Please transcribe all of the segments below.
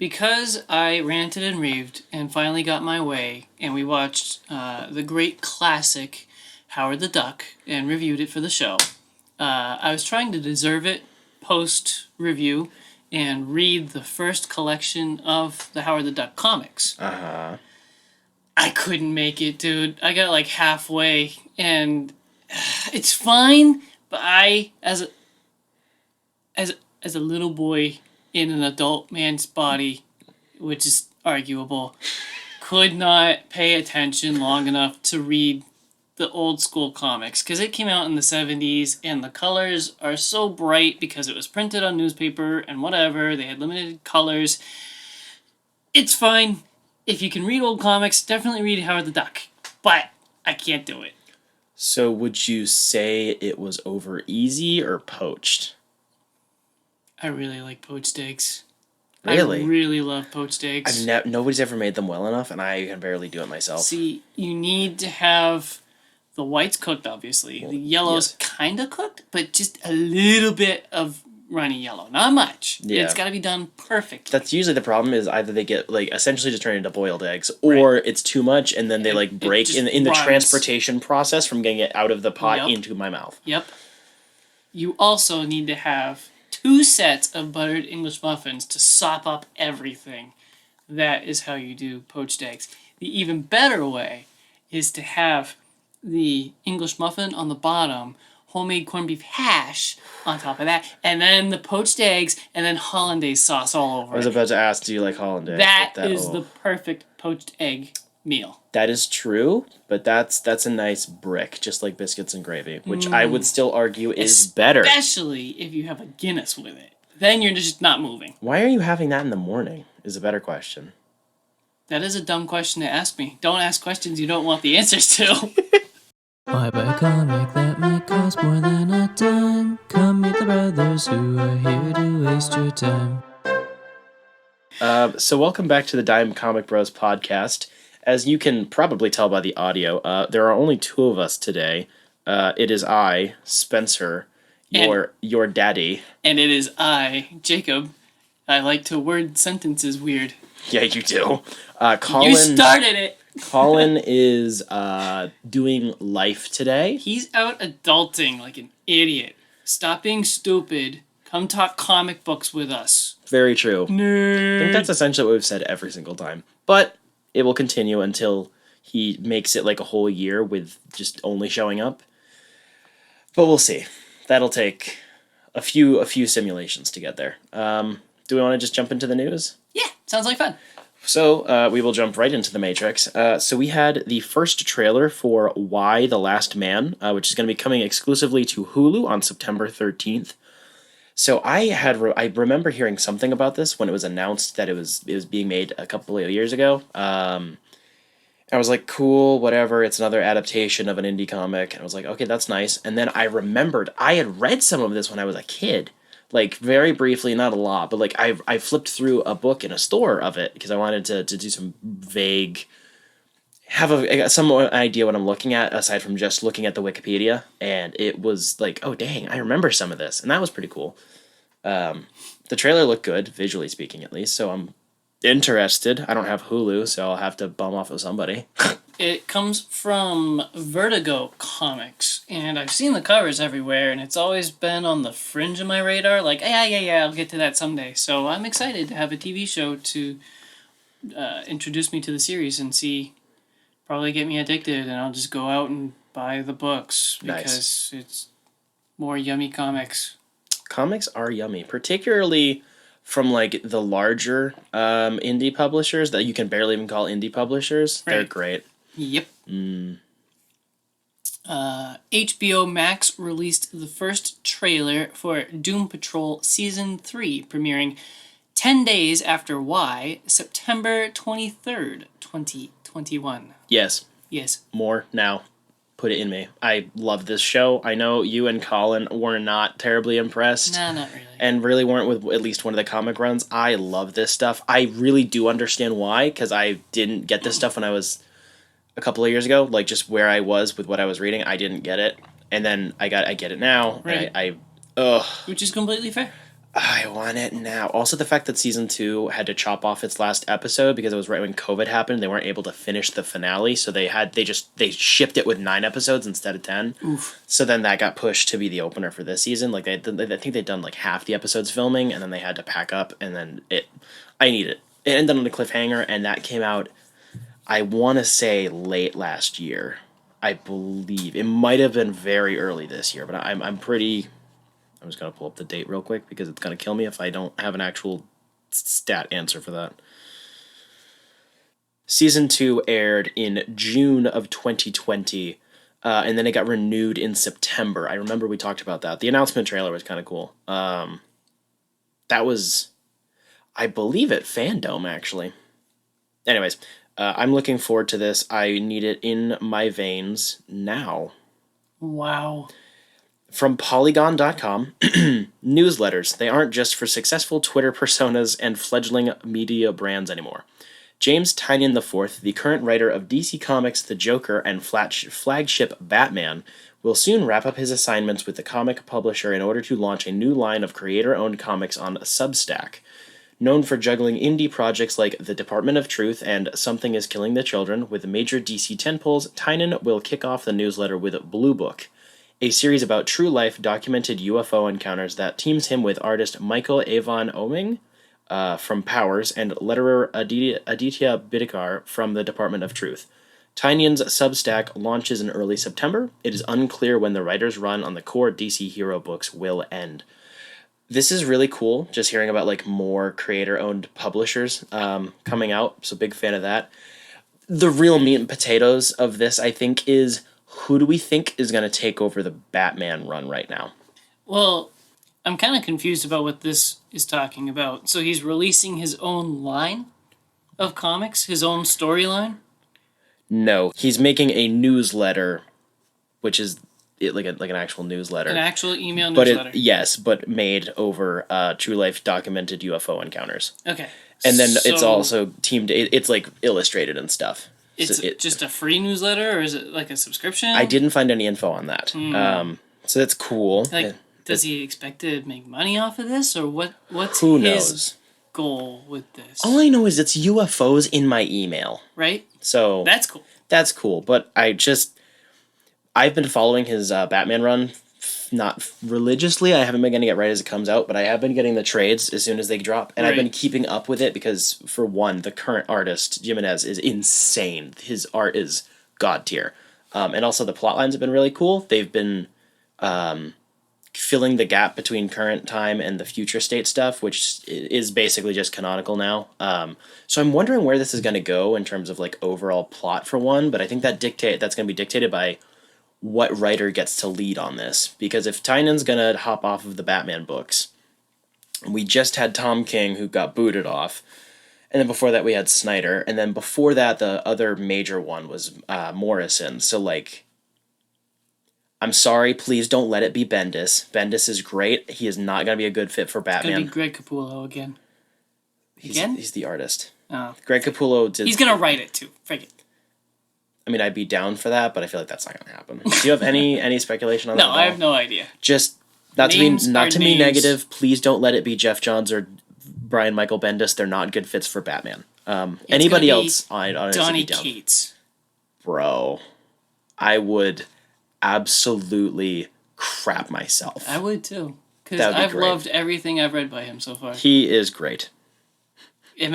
because I ranted and raved and finally got my way, and we watched the great classic Howard the Duck and reviewed it for the show, I was trying to deserve it post-review and read the first collection of the Howard the Duck comics. Uh-huh. I couldn't make it, dude. I got like halfway, and it's fine, but I, as a little boy in an adult man's body, which is arguable, could not pay attention long enough to read the old school comics, because it came out in the 70s, and the colors are so bright because it was printed on newspaper and whatever. They had limited colors. It's fine. If you can read old comics, definitely read Howard the Duck, but I can't do it. So would you say it was over easy or poached? I really like poached eggs. Really? I really love poached eggs. Nobody's ever made them well enough, and I can barely do it myself. See, you need to have the whites cooked, obviously. The yellow's kind of cooked, but just a little bit of runny yellow. Not much. Yeah. It's got to be done perfect. That's usually the problem, is either they get, like, essentially just turned into boiled eggs, or it's too much, and then they, like, break in the transportation process from getting it out of the pot into my mouth. Yep. You also need to have 2 sets of buttered English muffins to sop up everything. That is how you do poached eggs. The even better way is to have the English muffin on the bottom, homemade corned beef hash on top of that, and then the poached eggs, and then hollandaise sauce all over it. I was about to ask, do you like hollandaise? That is the perfect poached egg meal. That is true, but that's a nice brick, just like biscuits and gravy, which I would still argue is better. Especially if you have a Guinness with it. Then you're just not moving. Why are you having that in the morning is a better question. That is a dumb question to ask me. Don't ask questions you don't want the answers to. Why buy a comic that might cost more than a dime? Come meet the brothers who are here to waste your time. So welcome back to the Dime Comic Bros podcast. As you can probably tell by the audio, there are only 2 of us today. It is I, Spencer, your daddy. And it is I, Jacob. I like to word sentences weird. Yeah, you do. Colin, you started it. Colin is doing life today. He's out adulting like an idiot. Stop being stupid. Come talk comic books with us. Very true. Nerd. I think that's essentially what we've said every single time. But it will continue until he makes it like a whole year with just only showing up. But we'll see. That'll take a few simulations to get there. Do we want to just jump into the news? Yeah, sounds like fun. So we will jump right into the Matrix. So we had the first trailer for Y: The Last Man, which is going to be coming exclusively to Hulu on September 13th. So I remember hearing something about this when it was announced that it was being made a couple of years ago. I was like, cool, whatever. It's another adaptation of an indie comic. And I was like, okay, that's nice. And then I remembered I had read some of this when I was a kid. Like, very briefly, not a lot, but like I flipped through a book in a store of it because I wanted to do some vague, some idea what I'm looking at aside from just looking at the Wikipedia. And it was like, oh dang, I remember some of this, and that was pretty cool. The trailer looked good, visually speaking at least, so I'm interested. I don't have Hulu, so I'll have to bum off of somebody. It comes from Vertigo Comics, and I've seen the covers everywhere, and it's always been on the fringe of my radar, like, yeah, I'll get to that someday. So I'm excited to have a TV show to introduce me to the series and probably get me addicted, and I'll just go out and buy the books, because it's more yummy comics. Comics are yummy, particularly from like the larger indie publishers that you can barely even call indie publishers. Right. They're great. Yep. HBO Max released the first trailer for Doom Patrol Season 3, premiering 10 days after Y, September 23rd, 2021. Yes. Yes. More now. Put it in me. I love this show. I know you and Colin were not terribly impressed. No, not really. And really weren't with at least one of the comic runs. I love this stuff. I really do understand why, because I didn't get this stuff when I was a couple of years ago. Like, just where I was with what I was reading, I didn't get it. And then I get it now. Right. And Which is completely fair. I want it now. Also, the fact that season 2 had to chop off its last episode because it was right when COVID happened. They weren't able to finish the finale, so they shipped it with 9 episodes instead of 10. Oof. So then that got pushed to be the opener for this season. Like I think they'd done like half the episodes filming, and then they had to pack up, and then I need it. It ended on a cliffhanger, and that came out, I want to say, late last year. I believe it might have been very early this year, but I'm just going to pull up the date real quick because it's going to kill me if I don't have an actual stat answer for that. Season 2 aired in June of 2020, and then it got renewed in September. I remember we talked about that. The announcement trailer was kind of cool. That was, I believe, at Fandom, actually. Anyways, I'm looking forward to this. I need it in my veins now. Wow. From Polygon.com, newsletters. They aren't just for successful Twitter personas and fledgling media brands anymore. James Tynion IV, the current writer of DC Comics' The Joker and flagship Batman, will soon wrap up his assignments with the comic publisher in order to launch a new line of creator-owned comics on Substack. Known for juggling indie projects like The Department of Truth and Something is Killing the Children with major DC tentpoles, Tynion will kick off the newsletter with Blue Book, a series about true-life documented UFO encounters that teams him with artist Michael Avon Oming from Powers and letterer Aditya Bidikar from the Department of Truth. Tynion's Substack launches in early September. It is unclear when the writer's run on the core DC hero books will end. This is really cool, just hearing about like more creator-owned publishers coming out, so big fan of that. The real meat and potatoes of this, I think, is who do we think is going to take over the Batman run right now? Well, I'm kind of confused about what this is talking about. So he's releasing his own line of comics, his own storyline? No, he's making a newsletter, which is like an actual newsletter. An actual email newsletter. But made over true life documented UFO encounters. Okay. And then it's also teamed. It's like illustrated and stuff. It's just a free newsletter, or is it like a subscription? I didn't find any info on that. So that's cool. Like, does he expect to make money off of this, or what's Who his knows? goal with this? All I know is it's UFOs in my email. Right? So that's cool. That's cool, but I've been following his Batman run, not religiously. I haven't been getting it right as it comes out, but I have been getting the trades as soon as they drop, and I've been keeping up with it because, for one, the current artist, Jimenez, is insane. His art is god tier. And also the plot lines have been really cool. They've been filling the gap between current time and the future state stuff, which is basically just canonical now. So I'm wondering where this is going to go in terms of like overall plot for one, but I think that's going to be dictated by what writer gets to lead on this. Because if Tynion's going to hop off of the Batman books, we just had Tom King who got booted off, and then before that we had Snyder, and then before that the other major one was Morrison. So like, I'm sorry, please don't let it be Bendis. Bendis is great. He is not going to be a good fit for Batman. It's going to be Greg Capullo again. He's the artist. Oh. Greg Capullo did... He's going to write it too. Frig it. I mean, I'd be down for that, but I feel like that's not going to happen. Do you have any speculation on that? No, I have no idea. Just, not to be negative, please don't let it be Jeff Johns or Brian Michael Bendis. They're not good fits for Batman. Anybody else, I'd honestly Donny be down. Cates. Bro, I would absolutely crap myself. I would too. Because I've loved everything I've read by him so far. He is great. He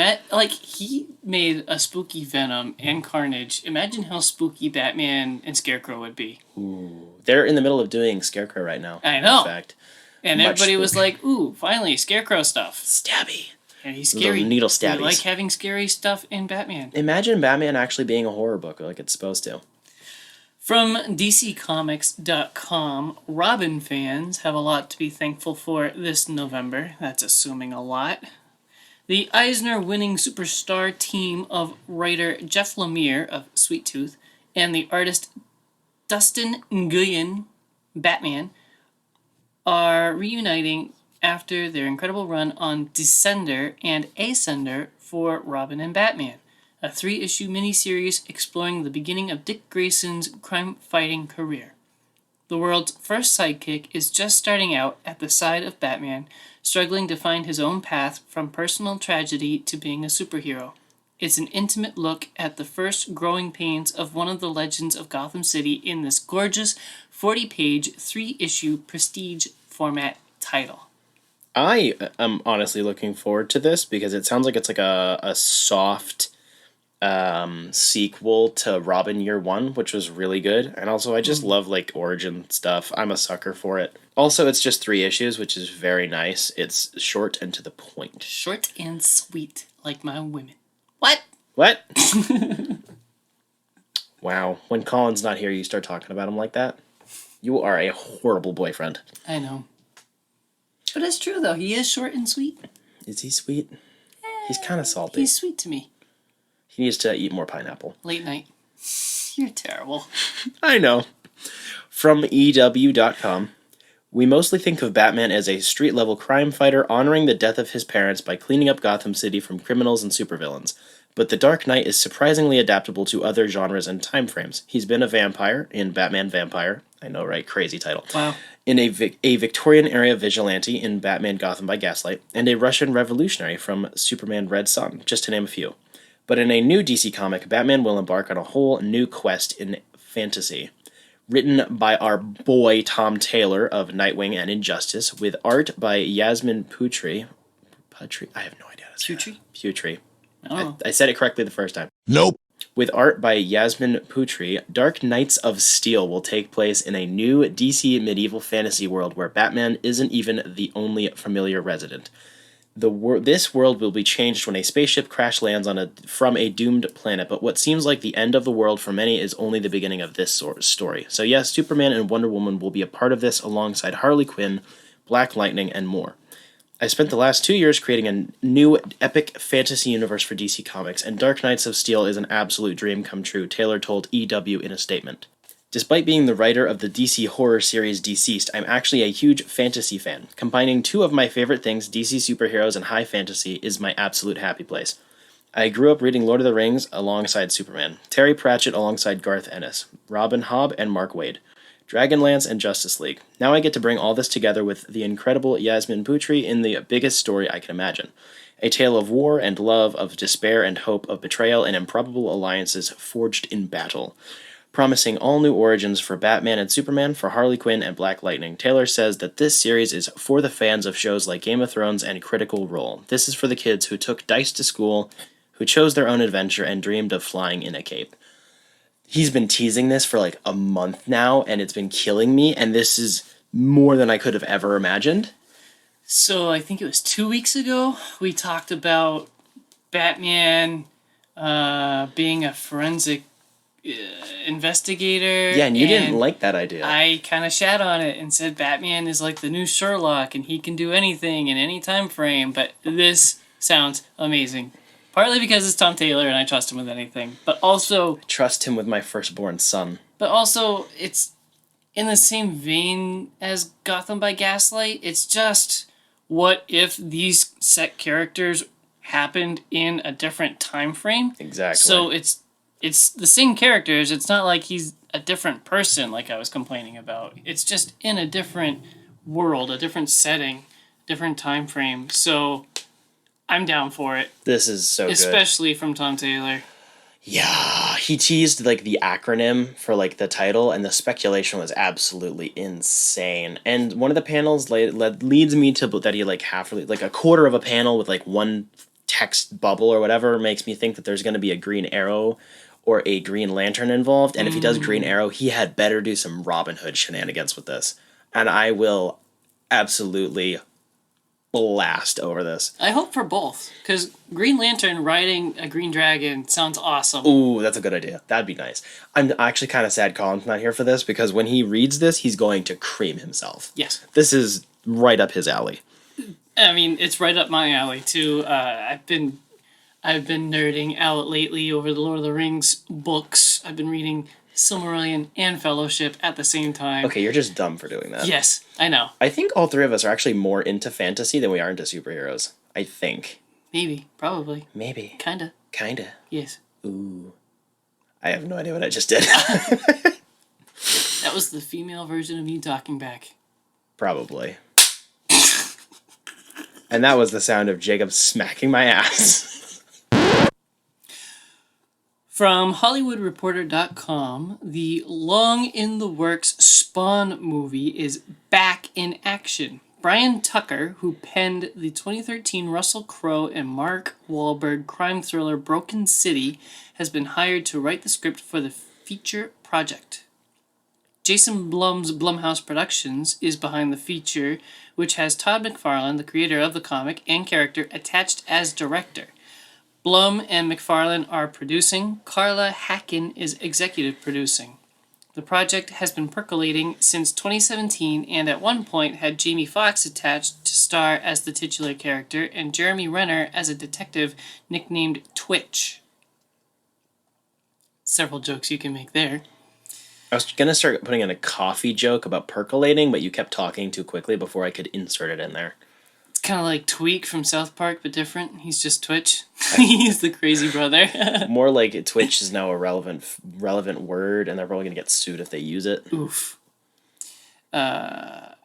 made a spooky Venom and Carnage. Imagine how spooky Batman and Scarecrow would be. Ooh, they're in the middle of doing Scarecrow right now. I know. In fact. And everybody was like, ooh, finally, Scarecrow stuff. Stabby. And he's scary. Little needle stabbies. I like having scary stuff in Batman. Imagine Batman actually being a horror book like it's supposed to. From DCComics.com, Robin fans have a lot to be thankful for this November. That's assuming a lot. The Eisner-winning superstar team of writer Jeff Lemire of Sweet Tooth and the artist Dustin Nguyen, Batman, are reuniting after their incredible run on Descender and Ascender for Robin and Batman, a 3-issue miniseries exploring the beginning of Dick Grayson's crime-fighting career. The world's first sidekick is just starting out at the side of Batman, struggling to find his own path from personal tragedy to being a superhero. It's an intimate look at the first growing pains of one of the legends of Gotham City in this gorgeous 40-page, 3-issue prestige format title. I am honestly looking forward to this because it sounds like it's like a soft sequel to Robin Year One, which was really good. And also, I just love like origin stuff. I'm a sucker for it. Also, it's just 3 issues, which is very nice. It's short and to the point. Short and sweet, like my women. What? What? Wow. When Colin's not here, you start talking about him like that? You are a horrible boyfriend. I know. But it's true, though. He is short and sweet. Is he sweet? He's kind of salty. He's sweet to me. He needs to eat more pineapple. Late night. You're terrible. I know. From EW.com, we mostly think of Batman as a street-level crime fighter honoring the death of his parents by cleaning up Gotham City from criminals and supervillains. But the Dark Knight is surprisingly adaptable to other genres and time frames. He's been a vampire in Batman Vampire. I know, right? Crazy title. Wow. In a Victorian-era vigilante in Batman Gotham by Gaslight, and a Russian revolutionary from Superman Red Son, just to name a few. But in a new DC comic, Batman will embark on a whole new quest in fantasy. Written by our boy Tom Taylor of Nightwing and Injustice, with art by Yasmin Putri. I have no idea how to say that. Putri. Oh. I said it correctly the first time. Nope. With art by Yasmin Putri, Dark Knights of Steel will take place in a new DC medieval fantasy world where Batman isn't even the only familiar resident. This world will be changed when a spaceship crash lands from a doomed planet, but what seems like the end of the world for many is only the beginning of this story. So yes, Superman and Wonder Woman will be a part of this alongside Harley Quinn, Black Lightning, and more. I spent the last 2 years creating a new epic fantasy universe for DC Comics, and Dark Knights of Steel is an absolute dream come true, Taylor told EW in a statement. Despite being the writer of the DC horror series Deceased, I'm actually a huge fantasy fan. Combining 2 of my favorite things, DC superheroes and high fantasy, is my absolute happy place. I grew up reading Lord of the Rings alongside Superman, Terry Pratchett alongside Garth Ennis, Robin Hobb and Mark Waid, Dragonlance and Justice League. Now I get to bring all this together with the incredible Yasmin Putri in the biggest story I can imagine. A tale of war and love, of despair and hope, of betrayal and improbable alliances forged in battle. Promising all new origins for Batman and Superman, for Harley Quinn and Black Lightning. Taylor says that this series is for the fans of shows like Game of Thrones and Critical Role. This is for the kids who took dice to school, who chose their own adventure and dreamed of flying in a cape. He's been teasing this for like a month now, and it's been killing me, and this is more than I could have ever imagined. So I think it was 2 weeks ago, we talked about Batman being a forensic investigator. Yeah, and you didn't like that idea. I kind of shat on it and said Batman is like the new Sherlock and he can do anything in any time frame, but this sounds amazing. Partly because it's Tom Taylor and I trust him with anything, but also... Trust him with my firstborn son. But also, it's in the same vein as Gotham by Gaslight. It's just, what if these set characters happened in a different time frame? Exactly. So it's the same characters. It's not like he's a different person like I was complaining about. It's just in a different world, a different setting, different time frame. So I'm down for it. This is so good. Especially from Tom Taylor. Yeah, he teased like the acronym for like the title, and the speculation was absolutely insane. And one of the panels leads me to that he like like a quarter of a panel with like one text bubble or whatever makes me think that there's going to be a Green Arrow or a Green Lantern involved. And if he does Green Arrow, he had better do some Robin Hood shenanigans with this. And I will absolutely blast over this. I hope for both, because Green Lantern riding a green dragon sounds awesome. Ooh, that's a good idea. That'd be nice. I'm actually kind of sad Colin's not here for this, because when he reads this, he's going to cream himself. Yes. This is right up his alley. I mean, it's right up my alley, too. I've been nerding out lately over the Lord of the Rings books. I've been reading Silmarillion and Fellowship at the same time. Okay, you're just dumb for doing that. Yes, I know. I think all 3 of us are actually more into fantasy than we are into superheroes. I think. Maybe. Probably. Maybe. Kinda. Yes. Yes. Ooh. I have no idea what I just did. That was the female version of me talking back. Probably. And that was the sound of Jacob smacking my ass. From HollywoodReporter.com, the long-in-the-works Spawn movie is back in action. Brian Tucker, who penned the 2013 Russell Crowe and Mark Wahlberg crime thriller Broken City, has been hired to write the script for the feature project. Jason Blum's Blumhouse Productions is behind the feature, which has Todd McFarlane, the creator of the comic and character, attached as director. Blum and McFarlane are producing. Carla Hacken is executive producing. The project has been percolating since 2017 and at one point had Jamie Foxx attached to star as the titular character and Jeremy Renner as a detective nicknamed Twitch. Several jokes you can make there. I was going to start putting in a coffee joke about percolating, but you kept talking too quickly before I could insert it in there. It's kind of like Tweak from South Park, but different. He's just Twitch. He's the crazy brother. More like Twitch is now a relevant word, and they're probably going to get sued if they use it. Oof. It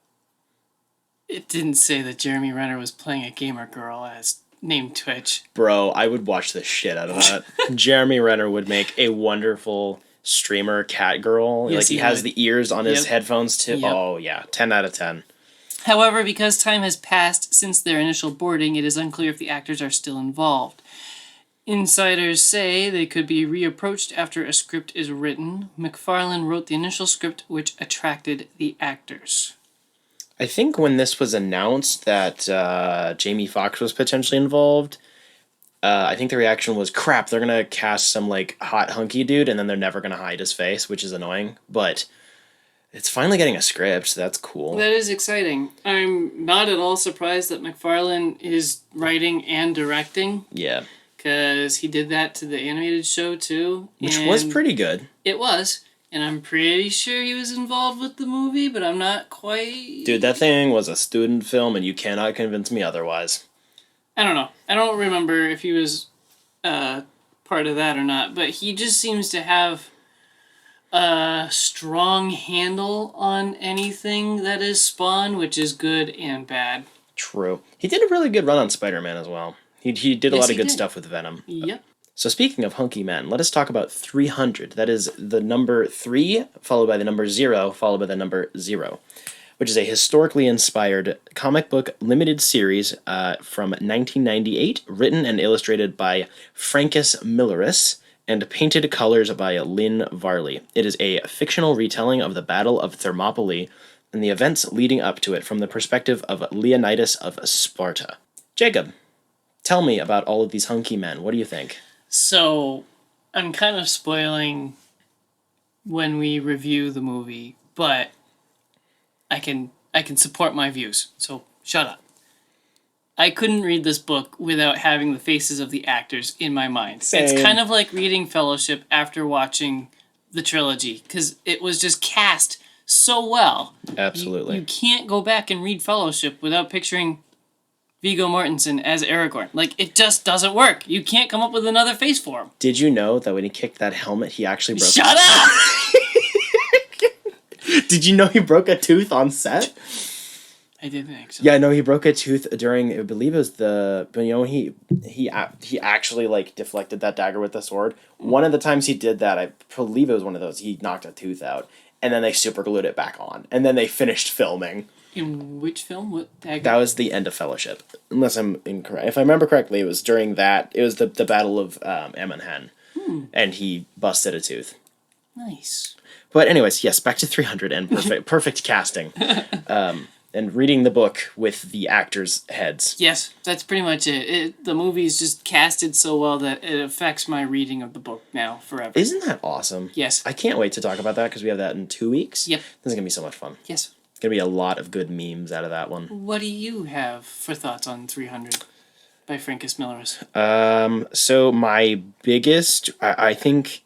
didn't say that Jeremy Renner was playing a gamer girl as named Twitch. Bro, I would watch the shit out of that. Jeremy Renner would make a wonderful streamer cat girl. Yes, like he he has would. the ears on his Yep. headphones too. Yep. Oh yeah, 10 out of 10. However, because time has passed since their initial boarding, it is unclear if the actors are still involved. Insiders say they could be reapproached after a script is written. McFarlane wrote the initial script, which attracted the actors. I think when this was announced that Jamie Foxx was potentially involved, I think the reaction was, crap, they're going to cast some like hot hunky dude and then they're never going to hide his face, which is annoying. But it's finally getting a script, so that's cool. That is exciting. I'm not at all surprised that McFarlane is writing and directing, Yeah. because he did that to the animated show too. Which was and pretty good. It was. And I'm pretty sure he was involved with the movie, but I'm not quite... Dude, that thing was a student film and you cannot convince me otherwise. I don't know. I don't remember if he was part of that or not, but he just seems to have a strong handle on anything that is Spawn, which is good and bad. True. He did a really good run on Spider-Man as well. He did a Yes, lot of he good did. stuff with Venom. Yep. So speaking of hunky men, let us talk about 300. That is the number 3, followed by the number 0, followed by the number 0, which is a historically inspired comic book limited series from 1998, written and illustrated by Francis Milleris, and painted colors by Lynn Varley. It is a fictional retelling of the Battle of Thermopylae and the events leading up to it from the perspective of Leonidas of Sparta. Jacob, tell me about all of these hunky men. What do you think? So, I'm kind of spoiling when we review the movie, but I can support my views, so shut up. I couldn't read this book without having the faces of the actors in my mind. Same. It's kind of like reading Fellowship after watching the trilogy, because it was just cast so well. Absolutely. You can't go back and read Fellowship without picturing Viggo Mortensen as Aragorn. Like, it just doesn't work. You can't come up with another face for him. Did you know that when he kicked that helmet, he actually broke... Shut up! Did you know he broke a tooth on set? I didn't actually. Yeah, no, he broke a tooth during, I believe it was but you know, he actually, like, deflected that dagger with the sword. One of the times he did that, I believe it was one of those, he knocked a tooth out, and then they super glued it back on, and then they finished filming. In which film? What dagger? That was the end of Fellowship, unless I'm incorrect. If I remember correctly, it was during that, it was the Battle of Emmenhen, and he busted a tooth. Nice. But anyways, yes, back to 300 and perfect casting. And reading the book with the actors' heads. Yes, that's pretty much it. The movie's just casted so well that it affects my reading of the book now forever. Isn't that awesome? Yes. I can't wait to talk about that because we have that in 2 weeks. Yep. This is going to be so much fun. Yes. It's going to be a lot of good memes out of that one. What do you have for thoughts on 300 by Francis Milleris? So my biggest, I think,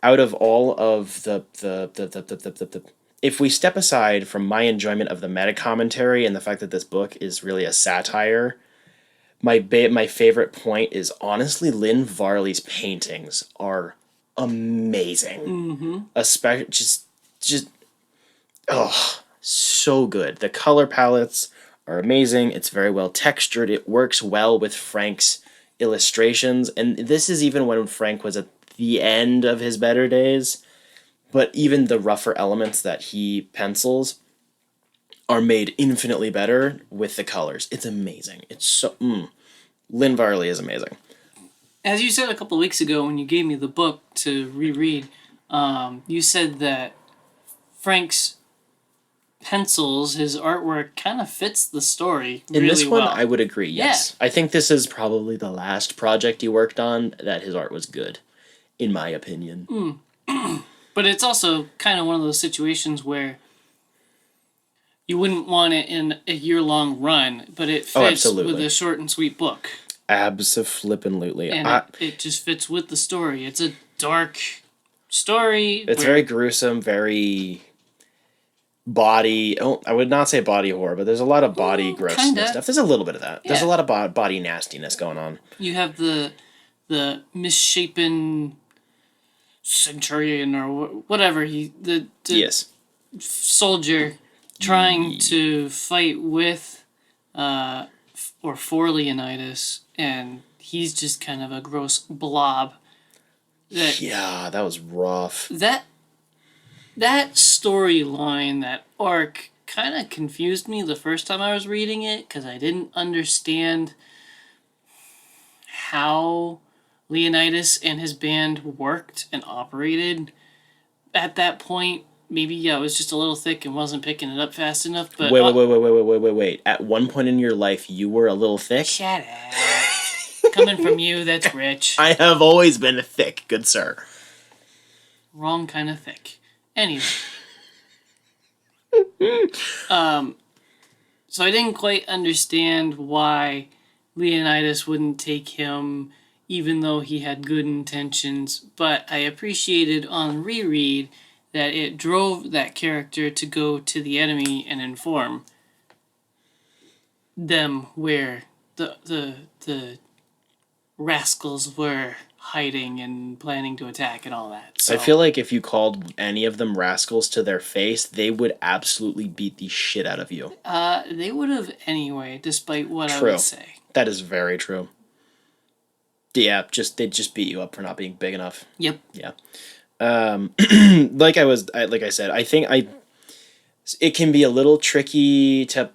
out of all of the if we step aside from my enjoyment of the meta commentary and the fact that this book is really a satire, my favorite point is honestly Lynn Varley's paintings are amazing. Especially just just, oh, so good. The color palettes are amazing. It's very well textured. It works well with Frank's illustrations. And this is even when Frank was at the end of his better days. But even the rougher elements that he pencils are made infinitely better with the colors. It's amazing. It's so... Lynn Varley is amazing. As you said a couple of weeks ago when you gave me the book to reread, you said that Frank's pencils, his artwork, kind of fits the story really well. In this one, I would agree, yes. Yeah. I think this is probably the last project he worked on that his art was good, in my opinion. But it's also kind of one of those situations where you wouldn't want it in a year-long run, but it fits with a short and sweet book. Abso-flippin'-lutely. And it just fits with the story. It's a dark story. It's very gruesome, very body... Oh, I would not say body horror, but there's a lot of body grossness stuff. There's a little bit of that. Yeah. There's a lot of body nastiness going on. You have the misshapen centurion or whatever, the yes. soldier trying to fight with or for Leonidas, and he's just kind of a gross blob. Yeah, that was rough. That storyline, that arc, kind of confused me the first time I was reading it, because I didn't understand how Leonidas and his band worked and operated at that point. Maybe I was just a little thick and wasn't picking it up fast enough. But wait. At one point in your life, you were a little thick? Shut up. Coming from you, that's rich. I have always been thick, good sir. Wrong kind of thick. Anyway. So I didn't quite understand why Leonidas wouldn't take him, even though he had good intentions, but I appreciated on reread that it drove that character to go to the enemy and inform them where the rascals were hiding and planning to attack and all that. So, I feel like if you called any of them rascals to their face, they would absolutely beat the shit out of you. They would have anyway, despite what I would say. That is very true. Yeah, they just beat you up for not being big enough. Yep. Yeah. Like I said, I think it can be a little tricky to,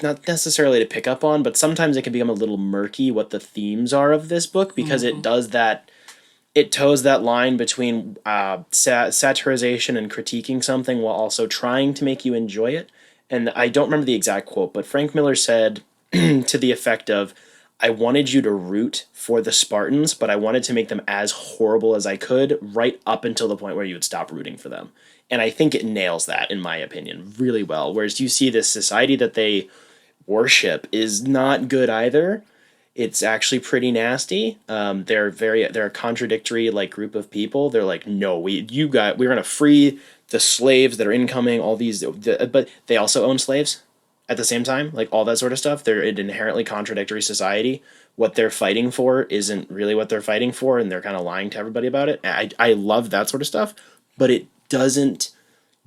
not necessarily to pick up on, but sometimes it can become a little murky what the themes are of this book, because it does that, it toes that line between satirization and critiquing something while also trying to make you enjoy it. And I don't remember the exact quote, but Frank Miller said to the effect of, I wanted you to root for the Spartans, but I wanted to make them as horrible as I could right up until the point where you would stop rooting for them. And I think it nails that, in my opinion, really well. Whereas you see this society that they worship is not good either. It's actually pretty nasty. They're a contradictory group of people. They're like, no, we're gonna free the slaves that are incoming. All these, but they also own slaves at the same time, all that sort of stuff. They're an inherently contradictory society. What they're fighting for isn't really what they're fighting for, and they're kind of lying to everybody about it. I love that sort of stuff, but it doesn't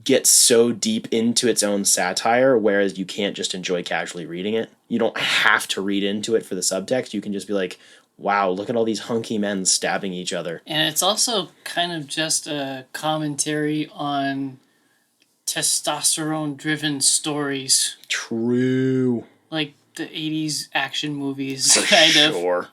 get so deep into its own satire, whereas you can't just enjoy casually reading it. You don't have to read into it for the subtext. You can just be like, wow, look at all these hunky men stabbing each other. And it's also kind of just a commentary on testosterone-driven stories. True. Like the 80s action movies, kind of. Sure.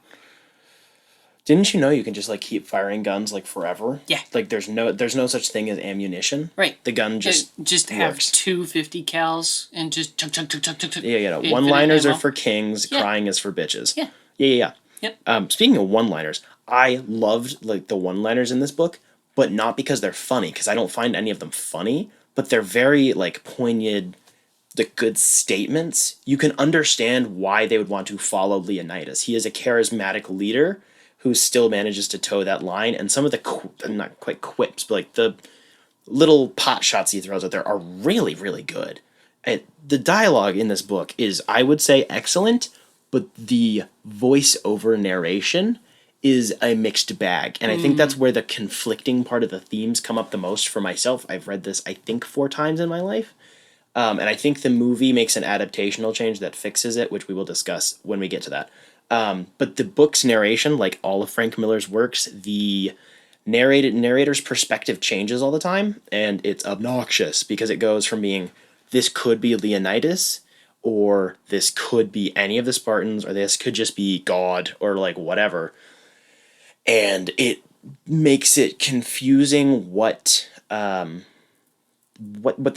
Didn't you know you can just keep firing guns forever? Yeah. There's no such thing as ammunition. Right. The gun just have 2 50 cals and just chug. Yeah. One-liners are for kings. Yeah. Crying is for bitches. Yeah. Yeah. Yep. Speaking of one-liners, I loved the one-liners in this book, but not because they're funny, because I don't find any of them funny, but they're very poignant, the good statements. You can understand why they would want to follow Leonidas. He is a charismatic leader who still manages to toe that line, and some of the not quite quips, but the little pot shots he throws out there are really, really good. The dialogue in this book is, I would say, excellent, but the voice-over narration is a mixed bag. And I think that's where the conflicting part of the themes come up the most for myself. I've read this, I think, 4 times in my life. And I think the movie makes an adaptational change that fixes it, which we will discuss when we get to that. But the book's narration, like all of Frank Miller's works, the narrator's perspective changes all the time, and it's obnoxious because it goes from being, this could be Leonidas, or this could be any of the Spartans, or this could just be God, or like whatever. And it makes it confusing what the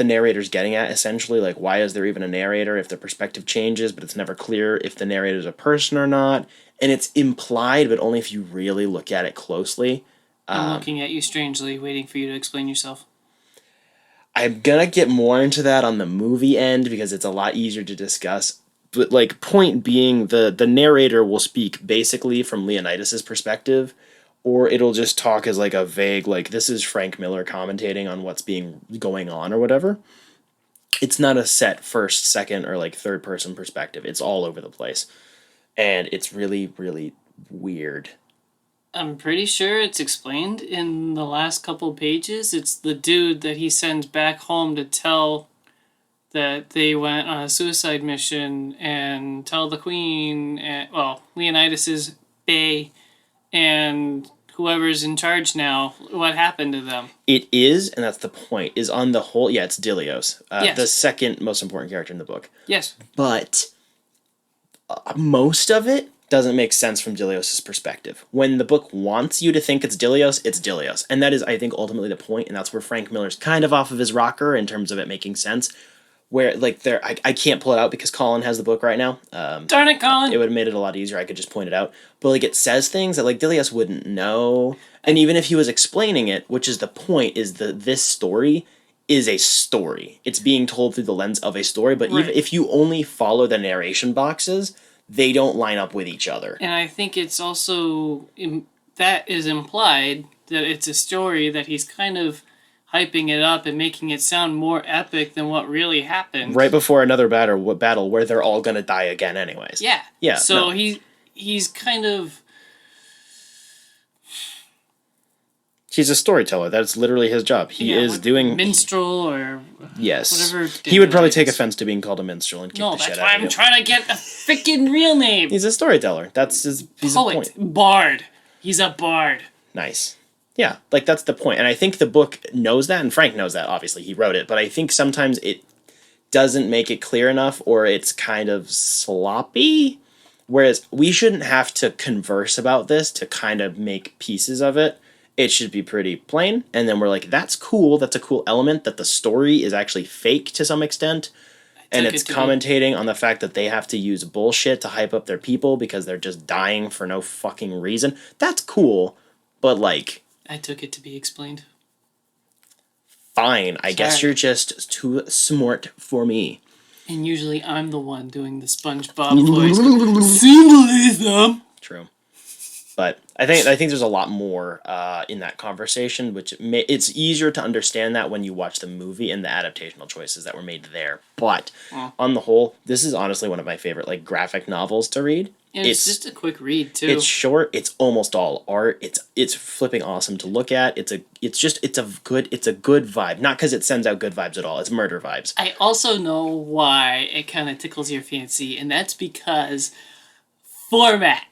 narrator's getting at, essentially. Like, why is there even a narrator if the perspective changes, but it's never clear if the narrator's a person or not? And it's implied, but only if you really look at it closely. I'm looking at you strangely, waiting for you to explain yourself. I'm gonna get more into that on the movie end because it's a lot easier to discuss. But, like, point being, the narrator will speak basically from Leonidas's perspective, or it'll just talk as, like, a vague, like, this is Frank Miller commentating on what's going on or whatever. It's not a set first, second, or, like, third person perspective. It's all over the place. And it's really, really weird. I'm pretty sure it's explained in the last couple pages. It's the dude that he sends back home to tell that they went on a suicide mission and tell the queen, and, well, Leonidas's bae, and whoever's in charge now, what happened to them. It is, and that's the point, is on the whole, yeah, it's Dilios, Yes. the second most important character in the book. Yes. But most of it doesn't make sense from Dilios' perspective. When the book wants you to think it's Dilios. And that is, I think, ultimately the point, and that's where Frank Miller's kind of off of his rocker in terms of it making sense. Where, like, I can't pull it out because Colin has the book right now. Darn it, Colin! It would have made it a lot easier. I could just point it out. But, like, it says things that, like, Dilios wouldn't know. And even if he was explaining it, which is the point, is this story is a story. It's being told through the lens of a story. But even if you only follow the narration boxes, they don't line up with each other. And I think it's also, that is implied, that it's a story that he's kind of hyping it up and making it sound more epic than what really happened. Right before another battle where they're all going to die again anyways. Yeah. Yeah. So he's kind of... He's a storyteller. That's literally his job. He is doing... Minstrel or... Yes. Whatever. He would probably take offense to being called a minstrel and kick No, the shit that's out why of you. I'm trying to get a freaking real name. He's a storyteller. That's his Poet. point. Bard. He's a bard. Nice. Yeah, like, that's the point. And I think the book knows that, and Frank knows that, obviously. He wrote it. But I think sometimes it doesn't make it clear enough, or it's kind of sloppy. Whereas we shouldn't have to converse about this to kind of make pieces of it. It should be pretty plain. And then we're like, that's cool. That's a cool element that the story is actually fake to some extent. And it's commentating on the fact that they have to use bullshit to hype up their people because they're just dying for no fucking reason. That's cool. But, like... I took it to be explained. Fine. I guess you're just too smart for me. And usually I'm the one doing the SpongeBob voice. Symbolism! True. But I think there's a lot more in that conversation, which it's easier to understand that when you watch the movie and the adaptational choices that were made there. But on the whole, this is honestly one of my favorite, like, graphic novels to read. And it's just a quick read too. It's short. It's almost all art. It's flipping awesome to look at. It's a good vibe. Not because it sends out good vibes at all. It's murder vibes. I also know why it kind of tickles your fancy, and that's because format.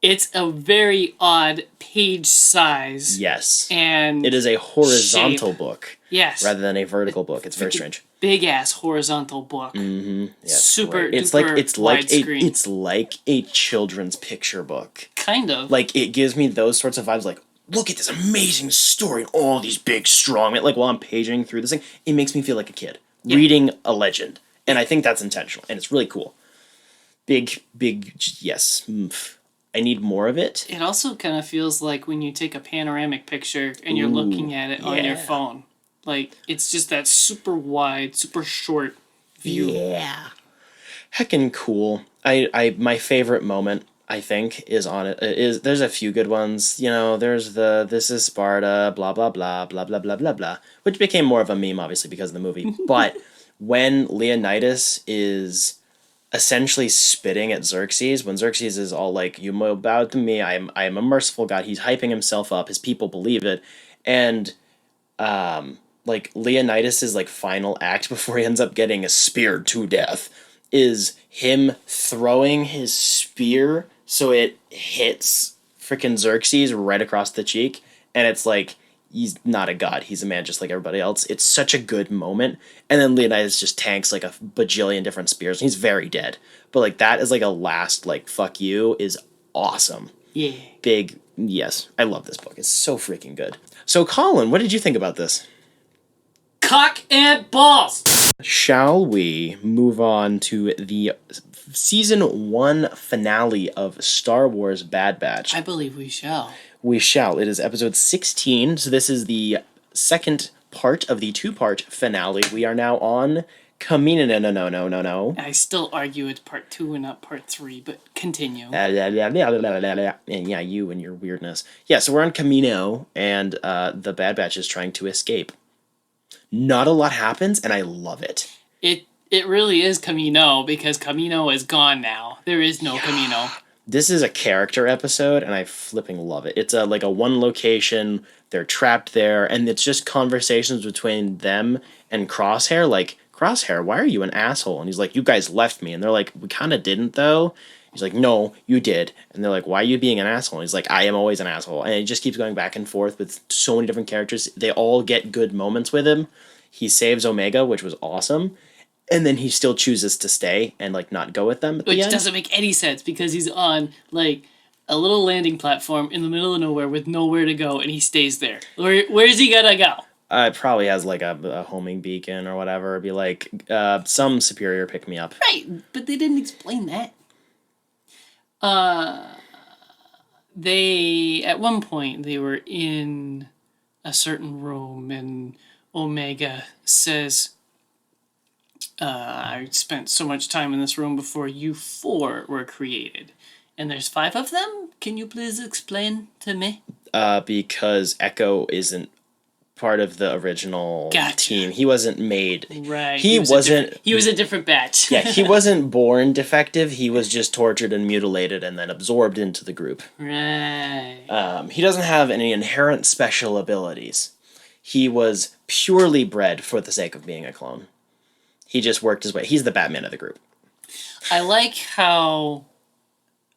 It's a very odd page size. Yes. And it is a horizontal shape. Book. Yes. Rather than a vertical book. It's very strange. Big ass horizontal book. Mm-hmm. Yeah, super it's widescreen. It's like a children's picture book. Kind of. Like, it gives me those sorts of vibes, like, look at this amazing story and all these big strong, like, while I'm paging through this thing, it makes me feel like a kid reading a legend. And I think that's intentional, and it's really cool. Big, yes. I need more of it. It also kind of feels like when you take a panoramic picture and you're looking at it on your phone. Like, it's just that super wide, super short view. Yeah. Heckin' cool. My favorite moment, I think, is on it. There's a few good ones. You know, there's this is Sparta, blah, blah, blah, blah, blah, blah, blah, blah, which became more of a meme, obviously, because of the movie. But when Leonidas is essentially spitting at Xerxes when Xerxes is all like, "You bow to me. I am a merciful god." He's hyping himself up. His people believe it, and like Leonidas's like final act before he ends up getting speared to death is him throwing his spear so it hits freaking Xerxes right across the cheek, and it's like, he's not a god, he's a man just like everybody else. It's such a good moment. And then Leonidas just tanks like a bajillion different spears, and he's very dead. But like that is like a last like fuck you is awesome. Yeah. Big yes. I love this book. It's so freaking good. So Colin, what did you think about this? Cock and balls! Shall we move on to the season 1 finale of Star Wars Bad Batch? I believe we shall. We shall. It is episode 16, so this is the second part of the 2-part finale. We are now on Kamino. No. I still argue it's part 2 and not part 3, but continue. And yeah, you and your weirdness. Yeah, so we're on Kamino, and the Bad Batch is trying to escape. Not a lot happens, and I love it. It really is Kamino, because Kamino is gone now. There is no Kamino. This is a character episode, and I flipping love it. It's like a one location, they're trapped there, and it's just conversations between them and Crosshair, like, "Crosshair, why are you an asshole?" And he's like, "You guys left me." And they're like, "We kind of didn't, though." He's like, "No, you did." And they're like, "Why are you being an asshole?" And he's like, "I am always an asshole." And it just keeps going back and forth with so many different characters. They all get good moments with him. He saves Omega, which was awesome. And then he still chooses to stay and like not go with them at the Which end. doesn't make any sense, because he's on like a little landing platform in the middle of nowhere with nowhere to go, and he stays there. Where's he gonna go? It probably has like a homing beacon or whatever. It'd be like some superior pick me up. Right, but they didn't explain that. They at one point they were in a certain room, and Omega says, "I spent so much time in this room before you 4 were created, and there's 5 of them. Can you please explain to me?" Because Echo isn't part of the original Gotcha. team. He wasn't made. Right. He was a different batch. Yeah, he wasn't born defective. He was just tortured and mutilated and then absorbed into the group. Right. He doesn't have any inherent special abilities. He was purely bred for the sake of being a clone. He just worked his way. He's the Batman of the group. I like how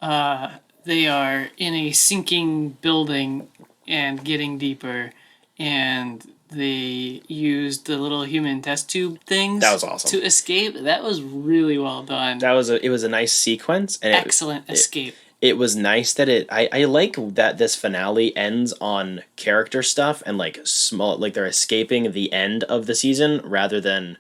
they are in a sinking building and getting deeper, and they used the little human test tube things. That was awesome. To escape. That was really well done. It was a nice sequence. And excellent escape. It was nice that I like that this finale ends on character stuff and like small, like they're escaping the end of the season rather than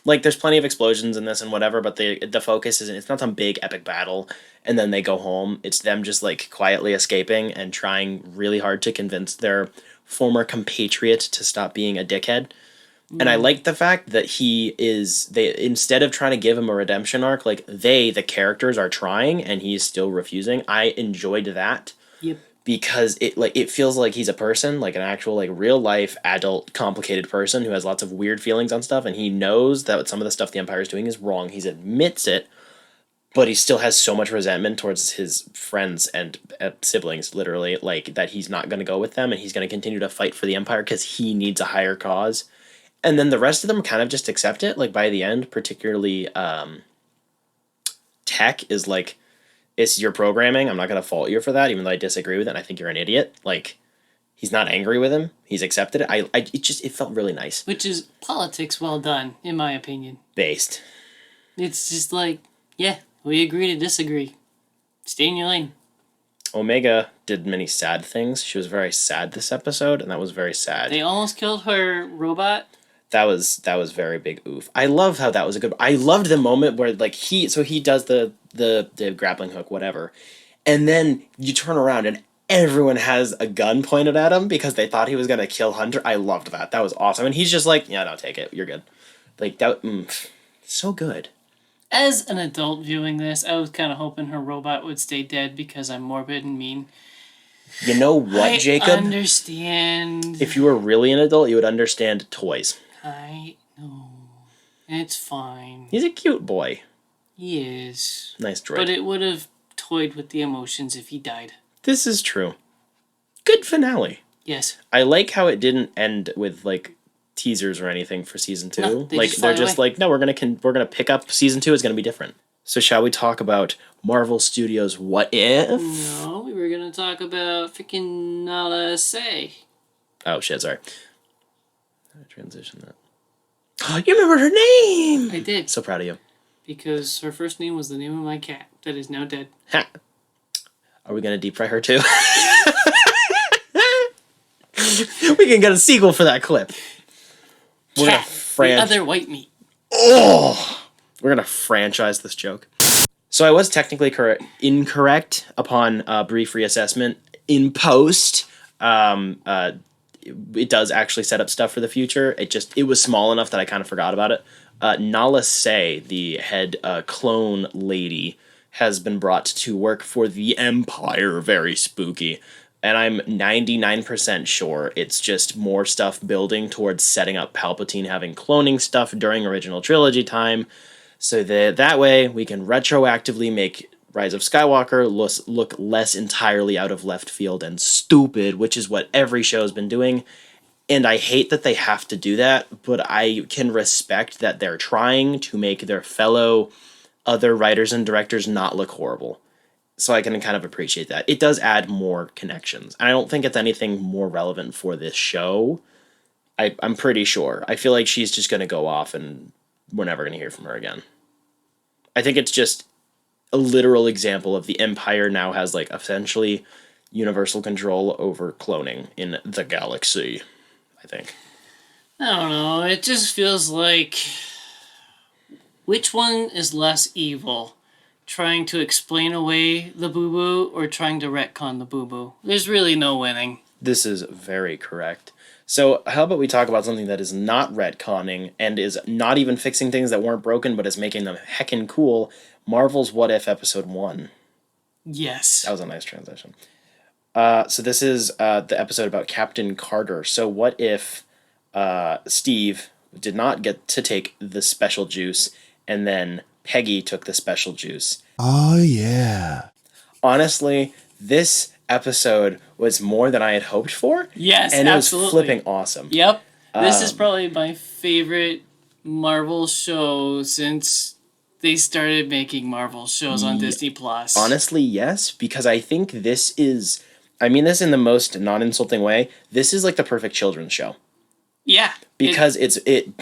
like there's plenty of explosions in this and whatever, but the focus isn't, it's not some big epic battle and then they go home. It's them just like quietly escaping and trying really hard to convince their former compatriot to stop being a dickhead. And I like the fact that instead of trying to give him a redemption arc, like the characters are trying and he's still refusing. I enjoyed that. Yep. Because it feels like he's a person, like an actual like real life adult complicated person who has lots of weird feelings on stuff, and he knows that some of the stuff the Empire is doing is wrong. He admits it, but he still has so much resentment towards his friends and siblings, literally, like that he's not going to go with them and he's going to continue to fight for the Empire because he needs a higher cause. And then the rest of them kind of just accept it. Like by the end, particularly Tech is like, "It's your programming. I'm not going to fault you for that, even though I disagree with it. And I think you're an idiot." Like, he's not angry with him. He's accepted it. It felt really nice. Which is politics well done, in my opinion. Based. It's just like, yeah, we agree to disagree. Stay in your lane. Omega did many sad things. She was very sad this episode, and that was very sad. They almost killed her robot. That was very big oof. I love how that was a good... I loved the moment where like he does the grappling hook, whatever, and then you turn around and everyone has a gun pointed at him because they thought he was gonna kill Hunter. I loved that. That was awesome. And he's just like, "Yeah, no, take it. You're good." Like that. So good. As an adult viewing this, I was kind of hoping her robot would stay dead because I'm morbid and mean. You know what, Jacob? I understand. If you were really an adult, you would understand toys. I know. It's fine. He's a cute boy. He is. Nice droid. But it would have toyed with the emotions if he died. This is true. Good finale. Yes. I like how it didn't end with, like, teasers or anything for season 2. No, they're just like, no, we're gonna pick up season 2 is gonna be different. So shall we talk about Marvel Studios' What If? No, we were gonna talk about freaking Nala Say. Oh shit, sorry. I transitioned that. Oh, you remembered her name! I did. So proud of you. Because her first name was the name of my cat that is now dead. Ha. Are we gonna deep fry her too? We can get a sequel for that clip. Cat, the other white meat. Oh! We're gonna franchise this joke. So I was technically incorrect upon brief reassessment. In post, it does actually set up stuff for the future. It was small enough that I kind of forgot about it. Nala Se, the head clone lady, has been brought to work for the Empire. Very spooky. And I'm 99% sure it's just more stuff building towards setting up Palpatine having cloning stuff during original trilogy time, so that way we can retroactively make Rise of Skywalker look less entirely out of left field and stupid, which is what every show's been doing. And I hate that they have to do that, but I can respect that they're trying to make their fellow other writers and directors not look horrible. So I can kind of appreciate that. It does add more connections. And I don't think it's anything more relevant for this show. I'm pretty sure. I feel like she's just going to go off and we're never going to hear from her again. I think it's just a literal example of the Empire now has, like, essentially universal control over cloning in the galaxy, I think. I don't know. It just feels like... Which one is less evil? Trying to explain away the boo-boo or trying to retcon the boo-boo? There's really no winning. This is very correct. So how about we talk about something that is not retconning and is not even fixing things that weren't broken but is making them heckin' cool. Marvel's What If Episode 1. Yes. That was a nice transition. So this is the episode about Captain Carter. So what if Steve did not get to take the special juice and then Peggy took the special juice? Oh, yeah. Honestly, this episode was more than I had hoped for. Yes, and absolutely. It was flipping awesome. Yep. This is probably my favorite Marvel show since they started making Marvel shows on Disney+. Honestly, yes, because I think this is... I mean this in the most non-insulting way. This is like the perfect children's show. Yeah. Because it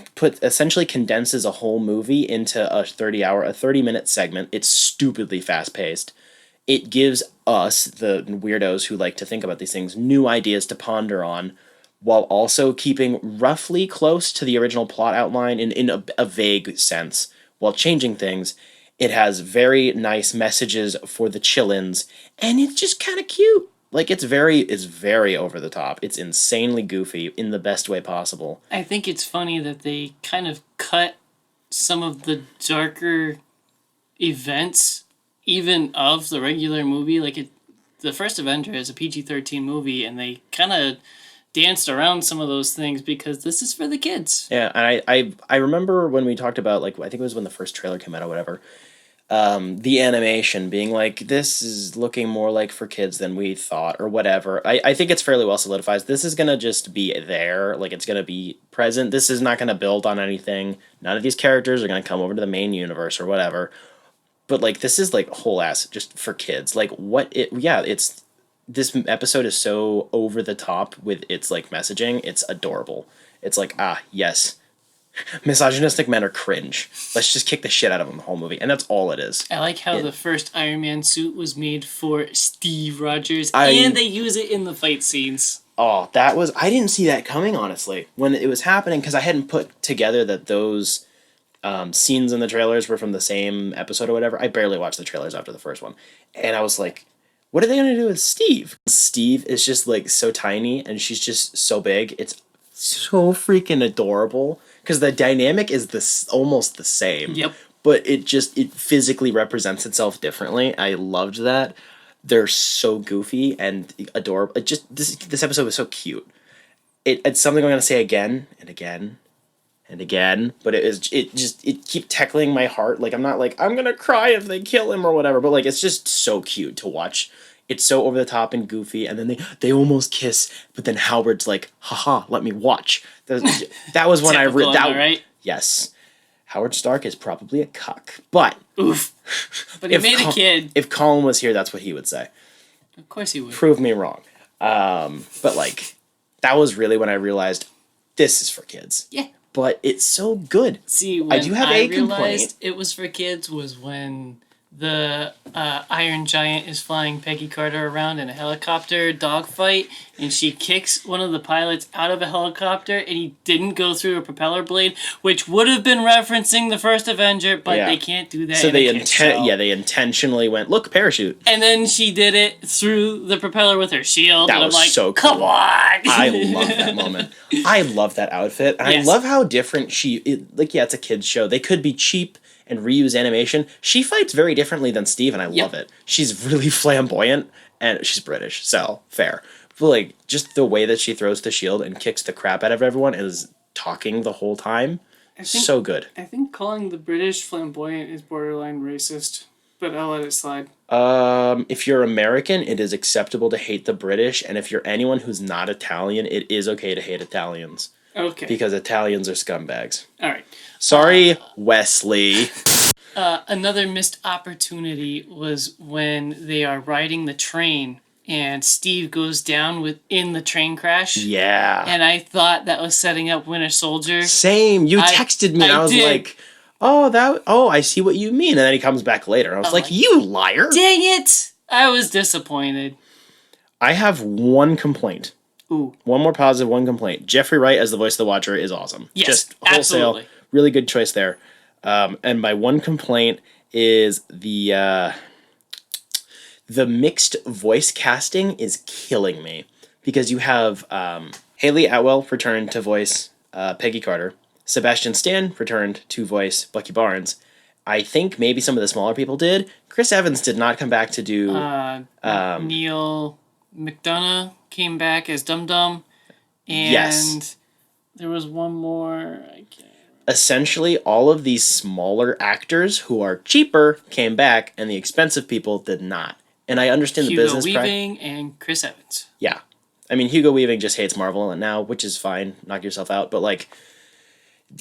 essentially condenses a whole movie into a 30-minute segment. It's stupidly fast-paced. It gives us, the weirdos who like to think about these things, new ideas to ponder on, while also keeping roughly close to the original plot outline in a vague sense, while changing things. It has very nice messages for the chillins, and it's just kind of cute. Like, it's very over the top. It's insanely goofy in the best way possible. I think it's funny that they kind of cut some of the darker events, even of the regular movie. Like, the first Avenger is a PG-13 movie, and they kind of danced around some of those things because this is for the kids. Yeah, and I remember when we talked about, like, I think it was when the first trailer came out or whatever, the animation being like, this is looking more like for kids than we thought, or whatever. I think it's fairly well solidified. This is going to just be there, like, it's going to be present. This is not going to build on anything. None of these characters are going to come over to the main universe or whatever. But, like, this is, like, whole ass just for kids. Like, this episode is so over the top with its, like, messaging. It's adorable. It's like, yes. Misogynistic men are cringe. Let's just kick the shit out of them the whole movie. And that's all it is. I like how the first Iron Man suit was made for Steve Rogers, and they use it in the fight scenes. Oh, I didn't see that coming, honestly, when it was happening, because I hadn't put together that those scenes in the trailers were from the same episode or whatever. I barely watched the trailers after the first one. And I was like, what are they going to do with Steve? Steve is just, like, so tiny, and she's just so big. It's so freaking adorable. Because the dynamic is almost the same. Yep. But it physically represents itself differently. I loved that. They're so goofy and adorable. This episode was so cute. It's something I'm going to say again and again and again, but it keep tickling my heart. Like, I'm not like, I'm gonna cry if they kill him or whatever, but like, it's just so cute to watch. It's so over the top and goofy, and then they almost kiss, but then Howard's like, haha, let me watch. That was when I read that. Right? Yes. Howard Stark is probably a cuck, but oof. But he made a kid. If Colin was here, that's what he would say. Of course he would. Prove me wrong. But like, that was really when I realized this is for kids. Yeah. But it's so good. See, when I realized it was for kids was when the Iron Giant is flying Peggy Carter around in a helicopter dogfight, and she kicks one of the pilots out of a helicopter, and he didn't go through a propeller blade, which would have been referencing the first Avenger, but they can't do that. So they intentionally went, look, parachute. And then she did it through the propeller with her shield. That and was I'm like, so cool. Come on! I love that moment. I love that outfit. And I love how different it's a kid's show. They could be cheap and reuse animation. She fights very differently than Steve, and I love it. She's really flamboyant, and she's British, so fair. But like, just the way that she throws the shield and kicks the crap out of everyone and is talking the whole time, so good. I think calling the British flamboyant is borderline racist, but I'll let it slide. If you're American, it is acceptable to hate the British, and if you're anyone who's not Italian, it is okay to hate Italians. Okay. Because Italians are scumbags. All right. Sorry, Wesley. Another missed opportunity was when they are riding the train and Steve goes down in the train crash. Yeah. And I thought that was setting up Winter Soldier. Same. You texted me and I was like, I see what you mean. And then he comes back later. I was like, you liar. Dang it. I was disappointed. I have one complaint. Ooh. One more positive, one complaint. Jeffrey Wright as the voice of the Watcher is awesome. Yes, just wholesale, absolutely. Really good choice there. And my one complaint is the mixed voice casting is killing me. Because you have Haley Atwell returned to voice Peggy Carter. Sebastian Stan returned to voice Bucky Barnes. I think maybe some of the smaller people did. Chris Evans did not come back to do... Neil McDonough came back as Dum Dum. And there was one more... Essentially, all of these smaller actors who are cheaper came back, and the expensive people did not. And I understand the business... Hugo Weaving and Chris Evans. Yeah. I mean, Hugo Weaving just hates Marvel now, which is fine. Knock yourself out. But, like,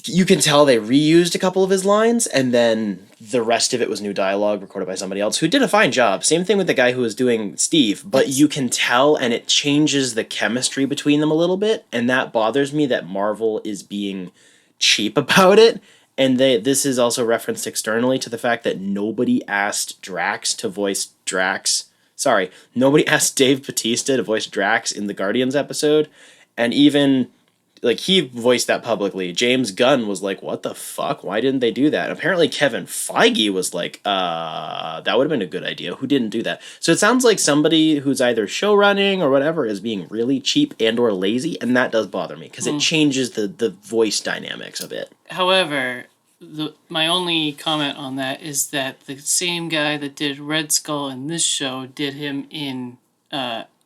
you can tell they reused a couple of his lines, and then the rest of it was new dialogue recorded by somebody else who did a fine job. Same thing with the guy who was doing Steve. But you can tell, and it changes the chemistry between them a little bit, and that bothers me that Marvel is being cheap about it. And this is also referenced externally to the fact that nobody asked Drax to voice Drax. Sorry, nobody asked Dave Bautista to voice Drax in the Guardians episode. And even, like, he voiced that publicly. James Gunn was like, what the fuck? Why didn't they do that? And apparently Kevin Feige was like, that would have been a good idea. Who didn't do that? So it sounds like somebody who's either show running or whatever is being really cheap and or lazy. And that does bother me because it changes the voice dynamics a bit. However, my only comment on that is that the same guy that did Red Skull in this show did him in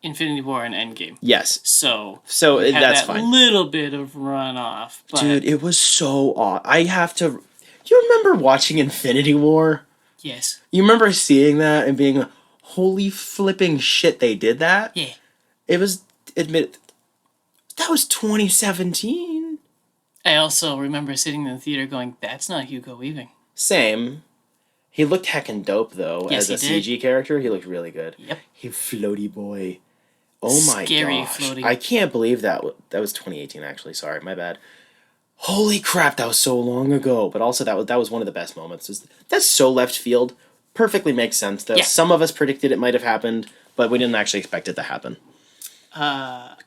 Infinity War and Endgame. Yes. So that's that fine. Little bit of runoff. But dude, it was so odd. I have to... You remember watching Infinity War? Yes. You remember seeing that and being, holy flipping shit, they did that? Yeah. It was... that was 2017. I also remember sitting in the theater going, that's not Hugo Weaving. Same. He looked heckin' dope, though, yes, as a CG character. He looked really good. Yep. He floaty boy. Oh my Scary gosh. floaty. I can't believe that. That was 2018, actually. Sorry, my bad. Holy crap, that was so long ago. But also, that was one of the best moments. That's so left field. Perfectly makes sense, though. Yeah. Some of us predicted it might have happened, but we didn't actually expect it to happen.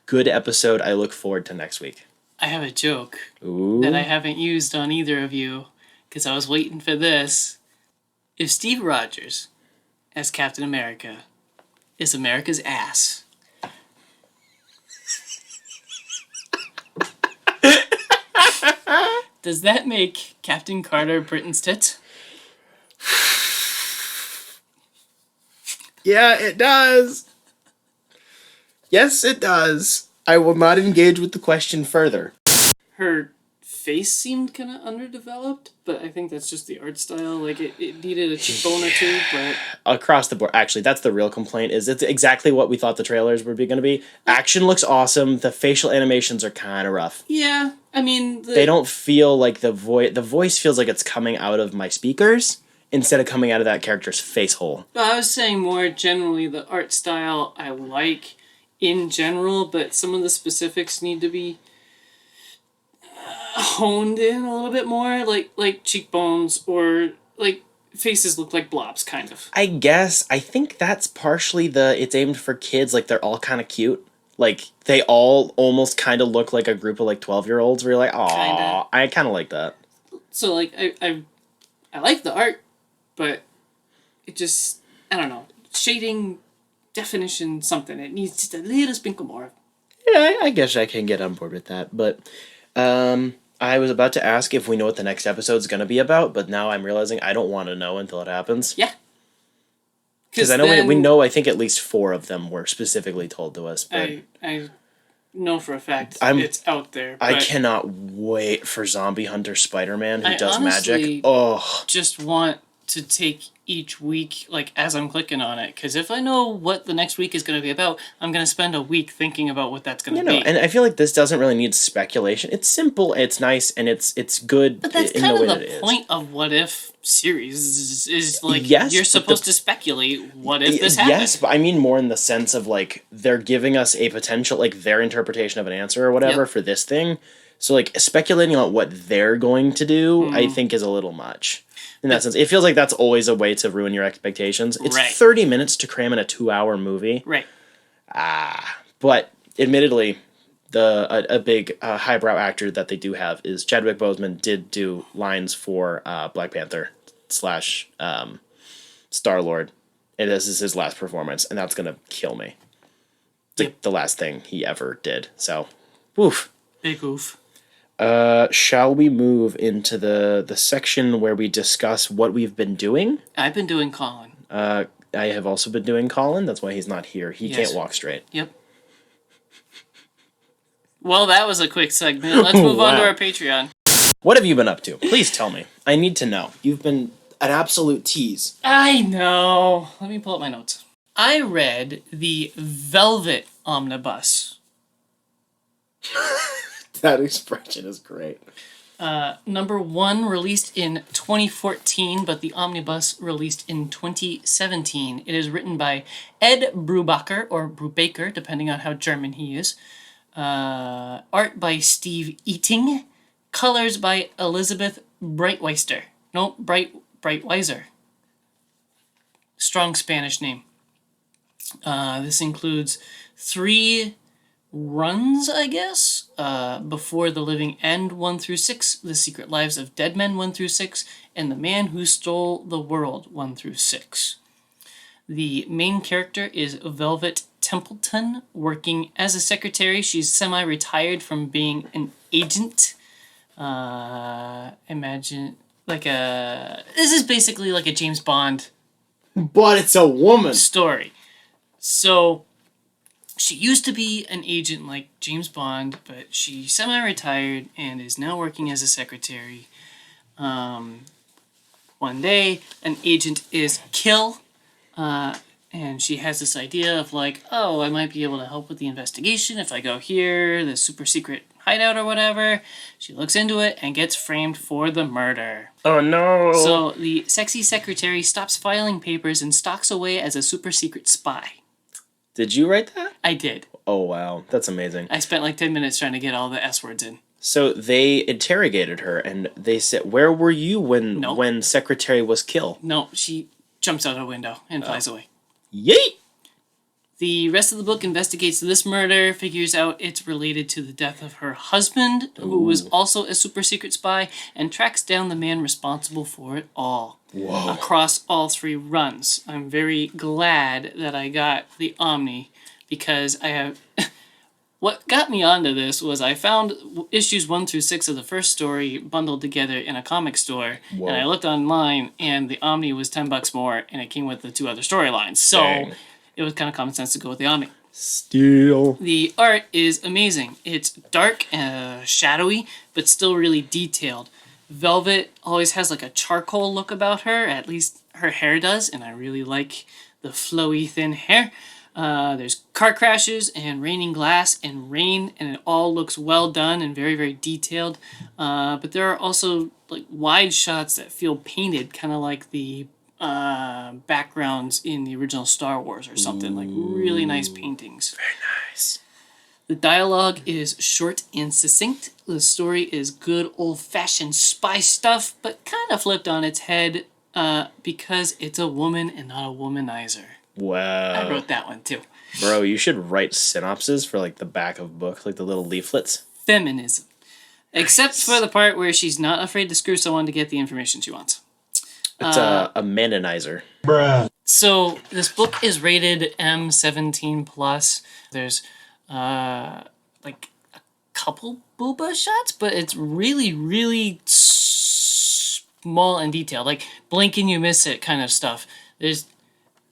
Good episode. I look forward to next week. I have a joke Ooh. that I haven't used on either of you because I was waiting for this. If Steve Rogers, as Captain America, is America's ass, does that make Captain Carter Britain's tits? Yeah, it does. Yes, it does. I will not engage with the question further. Her face seemed kind of underdeveloped, but I think that's just the art style. Like, it needed a cheekbone or two, but... Across the board, actually, that's the real complaint, is it's exactly what we thought the trailers were going to be. Action looks awesome, the facial animations are kind of rough. Yeah, I mean... They don't feel like the voice feels like it's coming out of my speakers instead of coming out of that character's face hole. But I was saying more generally, the art style I like in general, but some of the specifics need to be honed in a little bit more, like cheekbones or like faces look like blobs, kind of. I guess I think that's partially it's aimed for kids, like they're all kind of cute. Like they all almost kind of look like a group of like 12-year-olds where you're like, "Aw, I kind of like that." So like I like the art, but it just, I don't know, shading, definition, something. It needs just a little sprinkle more. Yeah, I guess I can get on board with that, but I was about to ask if we know what the next episode's going to be about, but now I'm realizing I don't want to know until it happens. Yeah. Because I know we know, I think at least 4 of them were specifically told to us. But I know for a fact it's out there. But I cannot wait for Zombie Hunter Spider-Man who does honestly magic. Oh, just want to take each week, like, as I'm clicking on it, because if I know what the next week is going to be about, I'm going to spend a week thinking about what that's going to be. And I feel like this doesn't really need speculation. It's simple, it's nice, and it's good. But that's kind of the point of What If series is like, yes, you're supposed to speculate what if this happened. Yes, but I mean more in the sense of like they're giving us a potential, like their interpretation of an answer or whatever for this thing. So like speculating on what they're going to do, I think is a little much. In that sense, it feels like that's always a way to ruin your expectations. It's 30 minutes to cram in a 2-hour movie. Right. But admittedly, a big highbrow actor that they do have is Chadwick Boseman did do lines for Black Panther / Star-Lord. And this is his last performance, and that's going to kill me. It's like the last thing he ever did. So, oof. Big oof. Shall we move into the section where we discuss what we've been doing? I've been doing Colin. I have also been doing Colin. That's why he's not here. He can't walk straight. Yep. Well, that was a quick segment. Let's move on to our Patreon. What have you been up to? Please tell me. I need to know. You've been an absolute tease. I know. Let me pull up my notes. I read the Velvet Omnibus. That expression is great. Number 1 released in 2014, but the Omnibus released in 2017. It is written by Ed Brubaker, or Brubaker, depending on how German he is. Art by Steve Eating. Colors by Elizabeth Breitweiser. No, Breitweiser. Strong Spanish name. This includes 3 runs, I guess, Before the Living End 1-6, The Secret Lives of Dead Men 1-6, and The Man Who Stole the World 1-6. The main character is Velvet Templeton, working as a secretary. She's semi-retired from being an agent. Imagine this is basically like a James Bond, but it's a woman story. So she used to be an agent like James Bond, but she semi-retired and is now working as a secretary. One day, an agent is killed, and she has this idea of like, oh, I might be able to help with the investigation if I go here, the super secret hideout or whatever. She looks into it and gets framed for the murder. Oh no! So the sexy secretary stops filing papers and stalks away as a super secret spy. Did you write that? I did. Oh, wow. That's amazing. I spent like 10 minutes trying to get all the S words in. So they interrogated her, and they said, where were you when Secretary was killed? No, she jumps out a window and flies away. Yeet! The rest of the book investigates this murder, figures out it's related to the death of her husband, who was also a super secret spy, and tracks down the man responsible for it all. Whoa. Across all 3 runs. I'm very glad that I got the Omni, because I have... What got me onto this was I found issues 1-6 of the first story bundled together in a comic store. Whoa. And I looked online, and the Omni was $10 more, and it came with the 2 other storylines. So... Dang. It was kind of common sense to go with the Omni. Steel. The art is amazing. It's dark, shadowy, but still really detailed. Velvet always has like a charcoal look about her, at least her hair does, and I really like the flowy thin hair. There's car crashes and raining glass and rain, and it all looks well done and very, very detailed. But there are also like wide shots that feel painted, kind of like the backgrounds in the original Star Wars or something. Like really nice paintings. Very nice. The dialogue is short and succinct. The story is good old-fashioned spy stuff, but kind of flipped on its head because it's a woman and not a womanizer. Wow. I wrote that one too. Bro, you should write synopses for like the back of books, like the little leaflets. Feminism. Except for the part where she's not afraid to screw someone to get the information she wants. It's a manonizer. So this book is rated M17+. There's like a couple booba shots, but it's really, really small and detailed. Like blink and you miss it kind of stuff. There's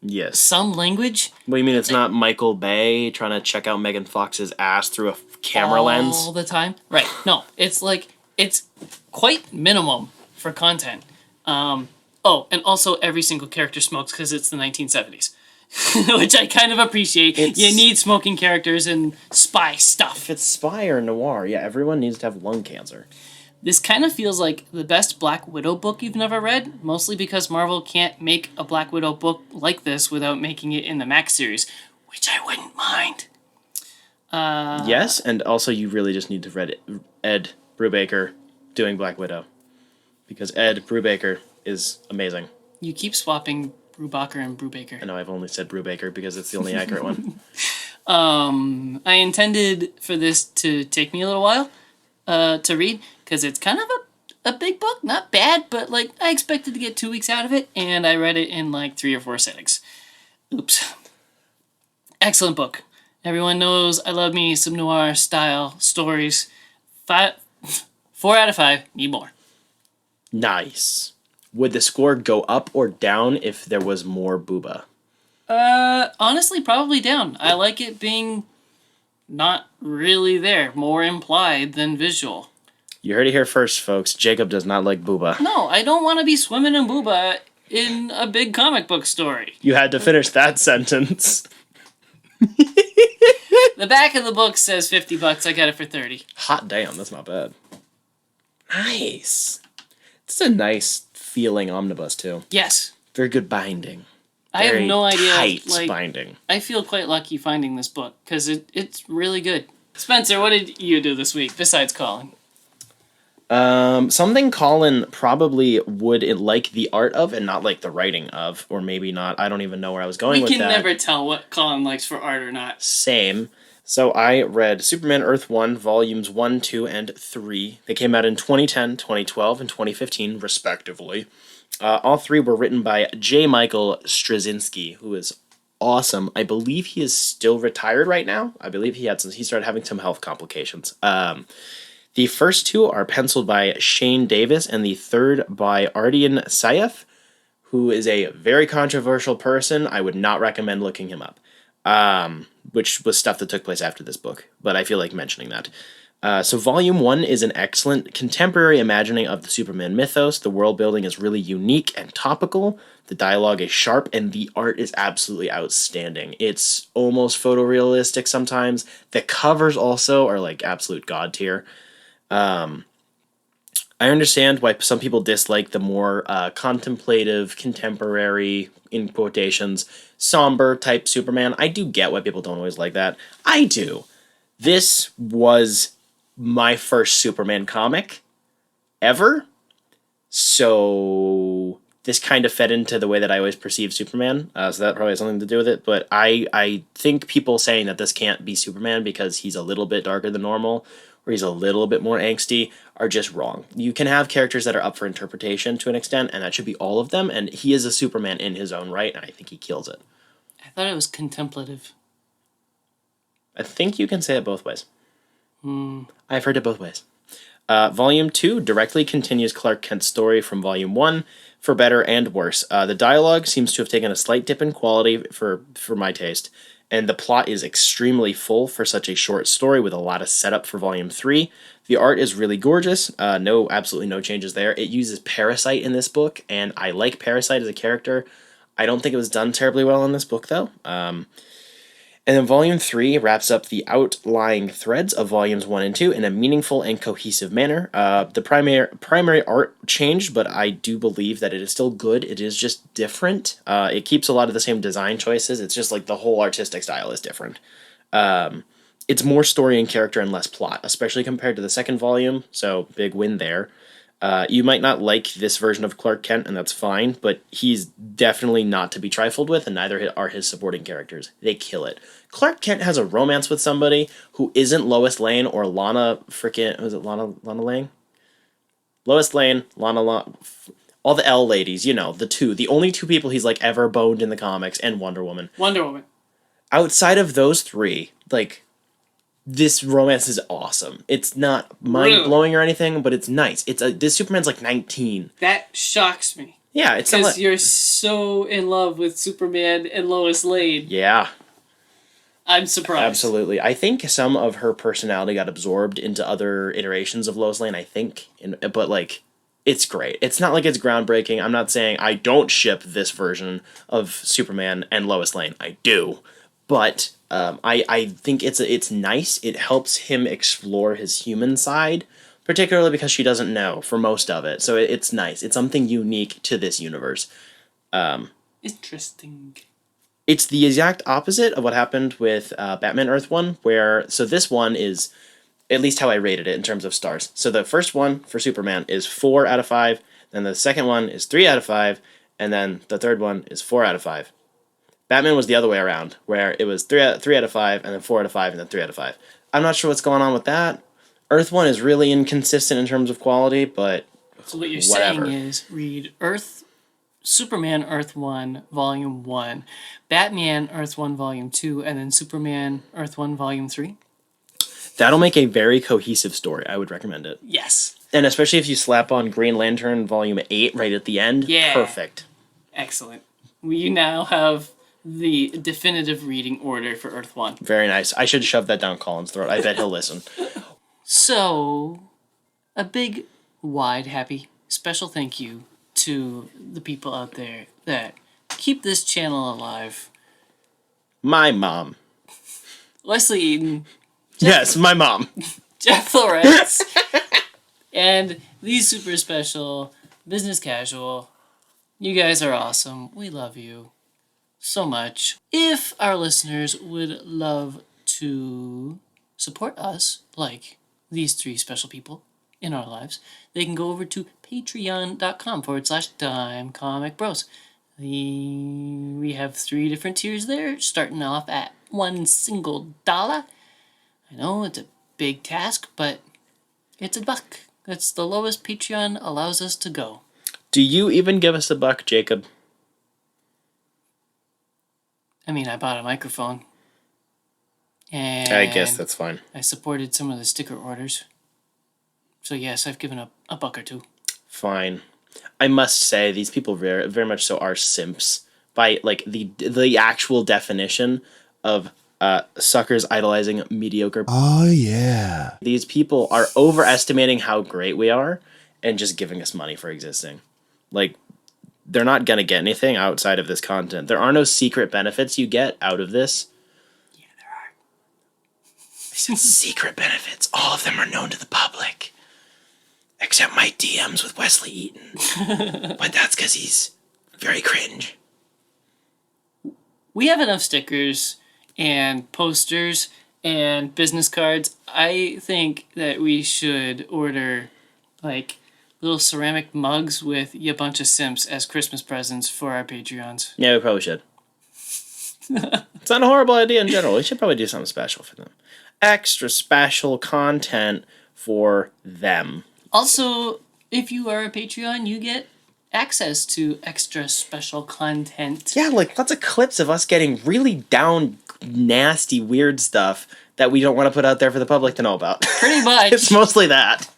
Yes. some language What do you mean it's not Michael Bay trying to check out Megan Fox's ass through a camera lens? all the time. Right. No, it's like, it's quite minimum for content. Oh, and also every single character smokes because it's the 1970s. Which I kind of appreciate. You need smoking characters and spy stuff. If it's spy or noir, yeah, everyone needs to have lung cancer. This kind of feels like the best Black Widow book you've never read, mostly because Marvel can't make a Black Widow book like this without making it in the Max series, which I wouldn't mind. Yes, and also you really just need to read Ed Brubaker doing Black Widow. Because Ed Brubaker is amazing. You keep swapping Brubaker and Brubaker. I know I've only said Brubaker because it's the only accurate one. I intended for this to take me a little while to read, because it's kind of a big book. Not bad, but like I expected to get 2 weeks out of it, and I read it in like 3 or 4 sittings. Oops. Excellent book. Everyone knows I love me some noir style stories. 4 out of 5. Need more. Nice. Would the score go up or down if there was more booba? Honestly, probably down. I like it being not really there. More implied than visual. You heard it here first, folks. Jacob does not like booba. No, I don't want to be swimming in booba in a big comic book story. You had to finish that sentence. The back of the book says $50. I got it for 30. Hot damn, that's not bad. Nice. It's a nice feeling omnibus, too. Yes. Very good binding. I have Very no idea. tight Like, binding. I feel quite lucky finding this book because it's really good. Spencer, what did you do this week besides calling? Something Colin probably would like the art of and not like the writing of, or maybe not. I don't even know where I was going with that. We can never tell what Colin likes for art or not. Same. So I read Superman Earth 1, Volumes 1, 2, and 3. They came out in 2010, 2012, and 2015, respectively. All 3 were written by J. Michael Straczynski, who is awesome. I believe he is still retired right now. I believe he started having some health complications. The first 2 are penciled by Shane Davis, and the third by Ardian Syaf, who is a very controversial person. I would not recommend looking him up. Which was stuff that took place after this book, but I feel like mentioning that. So Volume 1 is an excellent contemporary imagining of the Superman mythos. The world building is really unique and topical. The dialogue is sharp, and the art is absolutely outstanding. It's almost photorealistic sometimes. The covers also are like absolute god tier. I understand why some people dislike the more contemplative, contemporary, in quotations, somber type Superman. I do get why people don't always like that. I do. This was my first Superman comic ever. So this kind of fed into the way that I always perceived Superman. So that probably has something to do with it. But I think people saying that this can't be Superman because he's a little bit darker than normal, or he's a little bit more angsty, are just wrong. You can have characters that are up for interpretation to an extent, and that should be all of them, and he is a Superman in his own right, and I think he kills it. I thought it was contemplative. I think you can say it both ways. I've heard it both ways. Volume 2 directly continues Clark Kent's story from Volume 1, for better and worse. The dialogue seems to have taken a slight dip in quality for my taste, and the plot is extremely full for such a short story with a lot of setup for Volume 3. The art is really gorgeous. Absolutely no changes there. It uses Parasite in this book, and I like Parasite as a character. I don't think it was done terribly well in this book, though. And then Volume 3 wraps up the outlying threads of Volumes 1 and 2 in a meaningful and cohesive manner. The primary art changed, but I do believe that it is still good. It is just different. It keeps a lot of the same design choices. It's just like the whole artistic style is different. It's more story and character and less plot, especially compared to the second volume, so big win there. You might not like this version of Clark Kent, and that's fine, but he's definitely not to be trifled with, and neither are his supporting characters. They kill it. Clark Kent has a romance with somebody who isn't Lois Lane or Lana Lana Lang? Lois Lane, all the L ladies, the only two people he's like ever boned in the comics, and Wonder Woman. Outside of those three, this romance is awesome. It's not mind-blowing or anything, but it's nice. This Superman's 19. That shocks me. Yeah, it's because you're so in love with Superman and Lois Lane. Yeah. I'm surprised. Absolutely. I think some of her personality got absorbed into other iterations of Lois Lane, but it's great. It's not like it's groundbreaking. I'm not saying I don't ship this version of Superman and Lois Lane. I do. But I think it's nice. It helps him explore his human side, particularly because she doesn't know for most of it. So it's nice. It's something unique to this universe. Interesting. It's the exact opposite of what happened with Batman Earth 1, so this one is at least how I rated it in terms of stars. So the first one for Superman is 4 out of 5, then the second one is 3 out of 5, and then the third one is 4 out of 5. Batman was the other way around, where it was 3 out of 5, and then 4 out of 5, and then 3 out of 5. I'm not sure what's going on with that. Earth 1 is really inconsistent in terms of quality, but so what you're whatever. saying is read Superman Earth 1, Volume 1, Batman Earth 1, Volume 2, and then Superman Earth 1, Volume 3? That'll make a very cohesive story. I would recommend it. Yes. And especially if you slap on Green Lantern Volume 8 right at the end. Yeah. Perfect. Excellent. We now have the definitive reading order for Earth 1. Very nice. I should shove that down Colin's throat. I bet he'll listen. So, a big, wide, happy, special thank you to the people out there that keep this channel alive. My mom. Leslie Eden. Yes, my mom. Jeff Flores. And the super special Business Casual. You guys are awesome. We love you so much. If our listeners would love to support us, like these three special people in our lives, they can go over to patreon.com/dimecomicbros. We have 3 different tiers there, starting off at $1. I know it's a big task, but it's $1. That's the lowest Patreon allows us to go. Do you even give us $1, Jacob? I mean, I bought a microphone. And I guess that's fine. I supported some of the sticker orders. So yes, I've given up $1 or $2. Fine. I must say, these people very, very much so are simps by the actual definition of suckers idolizing mediocre. Oh, yeah. These people are overestimating how great we are and just giving us money for existing. They're not going to get anything outside of this content. There are no secret benefits you get out of this. Yeah, there are. Secret benefits. All of them are known to the public. Except my DMs with Wesley Eaton. But that's because he's very cringe. We have enough stickers and posters and business cards. I think that we should order, little ceramic mugs with a bunch of simps as Christmas presents for our Patreons. Yeah, we probably should. It's not a horrible idea in general. We should probably do something special for them. Extra special content for them. Also, if you are a Patreon, you get access to extra special content. Yeah, lots of clips of us getting really down, nasty, weird stuff that we don't want to put out there for the public to know about. Pretty much. It's mostly that.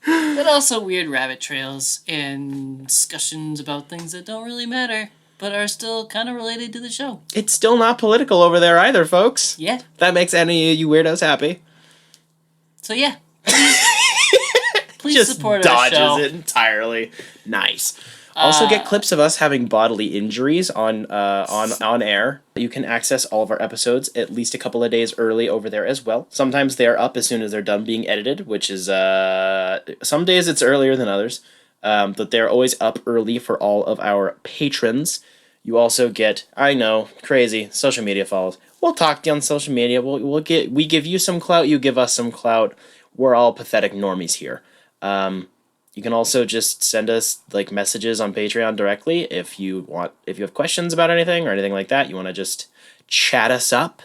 but also weird rabbit trails and discussions about things that don't really matter, but are still kind of related to the show. It's still not political over there either, folks. Yeah. That makes any of you weirdos happy. So yeah, please Just support our show. dodges it entirely. Nice. Also get clips of us having bodily injuries on air. You can access all of our episodes at least a couple of days early over there as well. Sometimes they are up as soon as they're done being edited, which is some days it's earlier than others. But they're always up early for all of our patrons. You also get, I know, crazy social media follows. We'll talk to you on social media. We give you some clout, you give us some clout. We're all pathetic normies here. You can also just send us like messages on Patreon directly if you have questions about anything or anything like that. You want to just chat us up.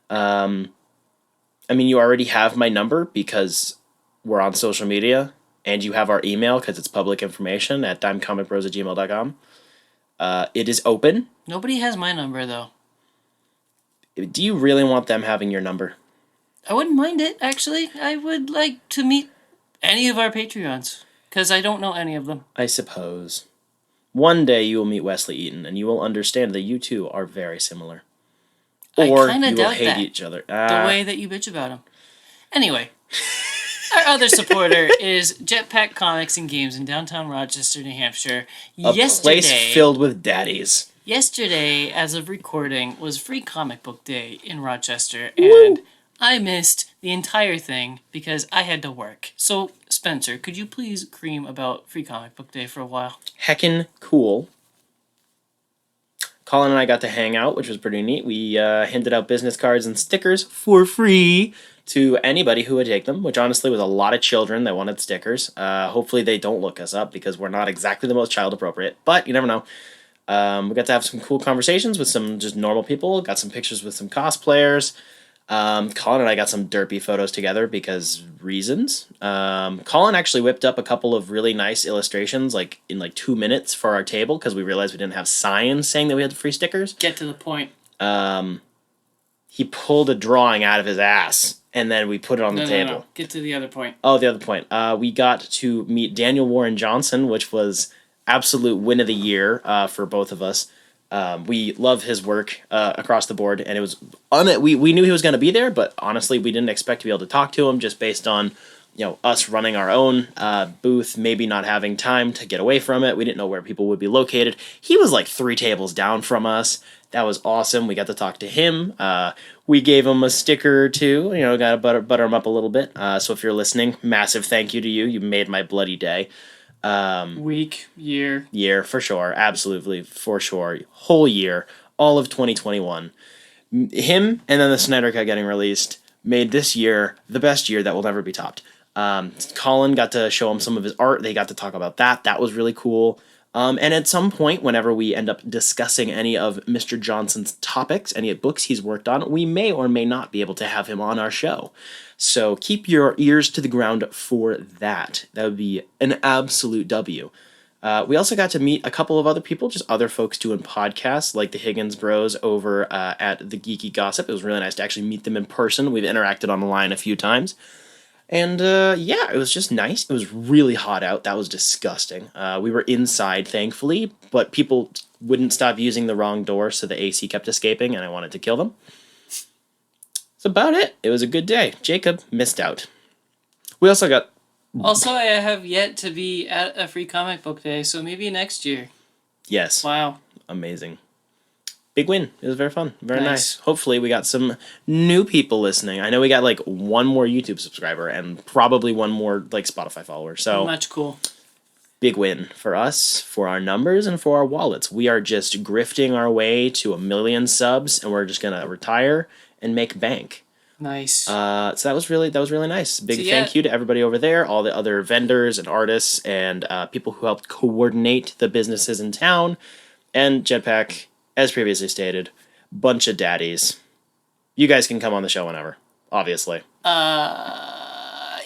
I mean, you already have my number because we're on social media, and you have our email because it's public information at dimecomicbros@gmail.com. It is open. Nobody has my number though. Do you really want them having your number? I wouldn't mind it, actually. I would like to meet any of our Patreons. Because I don't know any of them. I suppose. One day you will meet Wesley Eaton, and you will understand that you two are very similar. Or I kinda you will doubt hate that, each other. the way that you bitch about him. Anyway, our other supporter is Jetpack Comics and Games in downtown Rochester, New Hampshire. A place filled with daddies. Yesterday, as of recording, was Free Comic Book Day in Rochester, and I missed the entire thing because I had to work. So, Spencer, could you please cream about Free Comic Book Day for a while? Heckin' cool. Colin and I got to hang out, which was pretty neat. We handed out business cards and stickers for free to anybody who would take them, which honestly was a lot of children that wanted stickers. Hopefully they don't look us up because we're not exactly the most child appropriate, but you never know. We got to have some cool conversations with some just normal people, got some pictures with some cosplayers. Colin and I got some derpy photos together because reasons. Colin actually whipped up a couple of really nice illustrations in 2 minutes for our table because we realized we didn't have signs saying that we had free stickers. Get to the point. He pulled a drawing out of his ass and then we put it on the table. No. Get to the other point. Oh, the other point. We got to meet Daniel Warren Johnson, which was absolute win of the year for both of us. We love his work across the board, and it was we knew he was going to be there, but honestly, we didn't expect to be able to talk to him just based on us running our own booth, maybe not having time to get away from it. We didn't know where people would be located. He was like 3 tables down from us. That was awesome. We got to talk to him. We gave him a sticker or two. Got to butter him up a little bit. So if you're listening, massive thank you to you. You made my bloody day. Week, year, for sure, absolutely, for sure, whole year, all of 2021, him and then the Snyder Cut getting released made this year the best year that will never be topped. Colin got to show him some of his art. They got to talk about that was really cool. And at some point, whenever we end up discussing any of Mr. Johnson's topics, any books he's worked on, we may or may not be able to have him on our show. So keep your ears to the ground for that. That would be an absolute W. We also got to meet a couple of other people, just other folks doing podcasts, like the Higgins Bros over at the Geeky Gossip. It was really nice to actually meet them in person. We've interacted on the line a few times. And it was just nice. It was really hot out. That was disgusting. We were inside, thankfully, but people wouldn't stop using the wrong door, so the AC kept escaping, and I wanted to kill them. That's about it. It was a good day. Jacob missed out. We also got... Also, I have yet to be at a Free Comic Book Day, so maybe next year. Yes. Wow. Amazing. Big win. It was very fun. Very nice. Nice. Hopefully we got some new people listening. I know we got one more YouTube subscriber and probably one more Spotify follower. So Much cool. Big win for us, for our numbers, and for our wallets. We are just grifting our way to 1 million subs, and we're just gonna retire and make bank. Nice. So that was really nice. Big So, thank you to everybody over there, all the other vendors and artists and people who helped coordinate the businesses in town, and Jetpack. As previously stated, bunch of daddies. You guys can come on the show whenever, obviously.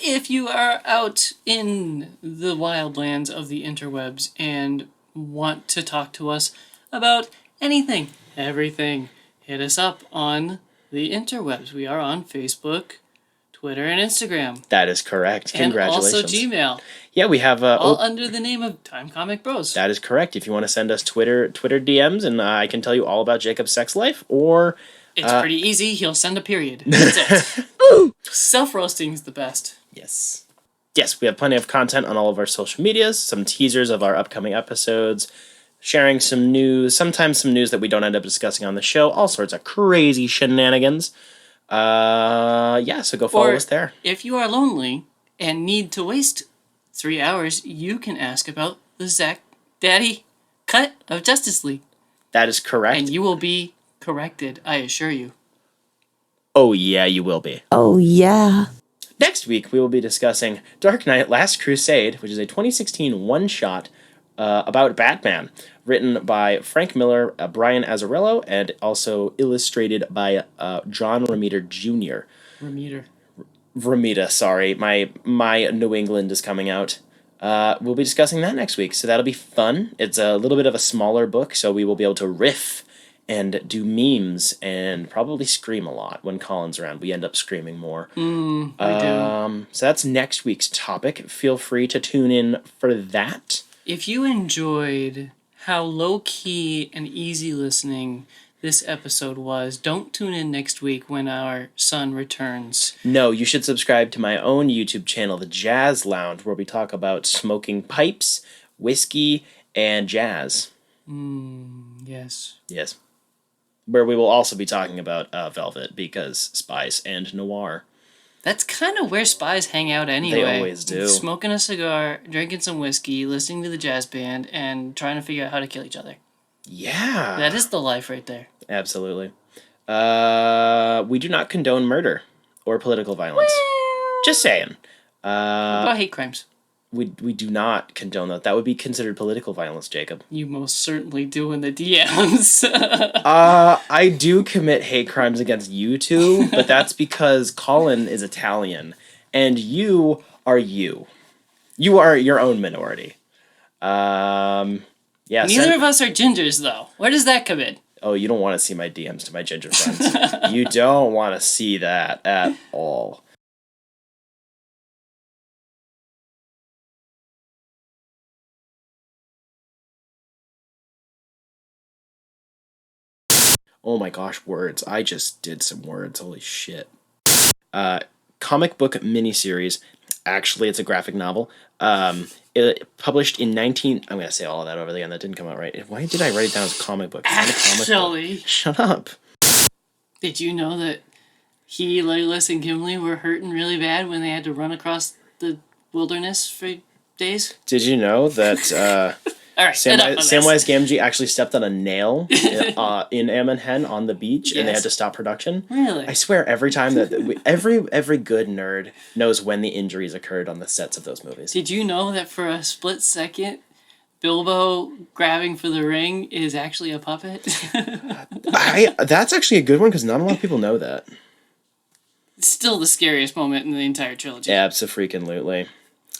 If you are out in the wildlands of the interwebs and want to talk to us about anything, everything, hit us up on the interwebs. We are on Facebook, Twitter and Instagram. That is correct. Congratulations. And also Gmail. Yeah, we have... all under the name of Time Comic Bros. That is correct. If you want to send us Twitter DMs, and I can tell you all about Jacob's sex life, or... It's pretty easy. He'll send a period. That's it. Self-roasting is the best. Yes. Yes, we have plenty of content on all of our social medias, some teasers of our upcoming episodes, sharing some news, sometimes some news that we don't end up discussing on the show, all sorts of crazy shenanigans. So go follow us there. If you are lonely and need to waste 3 hours, you can ask about the Zack Daddy cut of Justice League. That is correct. And you will be corrected, I assure you. Oh yeah, you will be. Oh yeah. Next week, we will be discussing Dark Knight Last Crusade, which is a 2016 one-shot about Batman, written by Frank Miller, Brian Azzarello, and also illustrated by John Romita Jr. Romita, sorry. My New England is coming out. We'll be discussing that next week, so that'll be fun. It's a little bit of a smaller book, so we will be able to riff and do memes and probably scream a lot when Colin's around. We end up screaming more. We do. So that's next week's topic. Feel free to tune in for that. If you enjoyed how low-key and easy listening this episode was, don't tune in next week when our son returns. No, you should subscribe to my own YouTube channel, The Jazz Lounge, where we talk about smoking pipes, whiskey, and jazz. Yes. Yes. Where we will also be talking about Velvet, because spies and noir. That's kind of where spies hang out anyway. They always do. Smoking a cigar, drinking some whiskey, listening to the jazz band, and trying to figure out how to kill each other. Yeah. That is the life right there. Absolutely. We do not condone murder or political violence. Just saying. What about hate crimes? We do not condone that. That would be considered political violence, Jacob. You most certainly do in the DMs. I do commit hate crimes against you two, but that's because Colin is Italian, and you are you. You are your own minority. Yeah. Neither of us are gingers, though. Where does that come in? Oh, you don't want to see my DMs to my ginger friends. You don't want to see that at all. Oh my gosh, words. I just did some words. Holy shit. Comic book miniseries. Actually, it's a graphic novel. It published in I'm going to say all of that over again. That didn't come out right. Why did I write it down as a comic book? It's not a comic book. Shut up. Did you know that he, Legolas, and Gimli were hurting really bad when they had to run across the wilderness for days? Did you know that... All right, Samwise Gamgee actually stepped on a nail in Amon on the beach, and they had to stop production. Really? I swear, every time that every good nerd knows when the injuries occurred on the sets of those movies. Did you know that for a split second, Bilbo grabbing for the ring is actually a puppet? That's actually a good one because not a lot of people know that. It's still the scariest moment in the entire trilogy. Abso-freaking-lutely.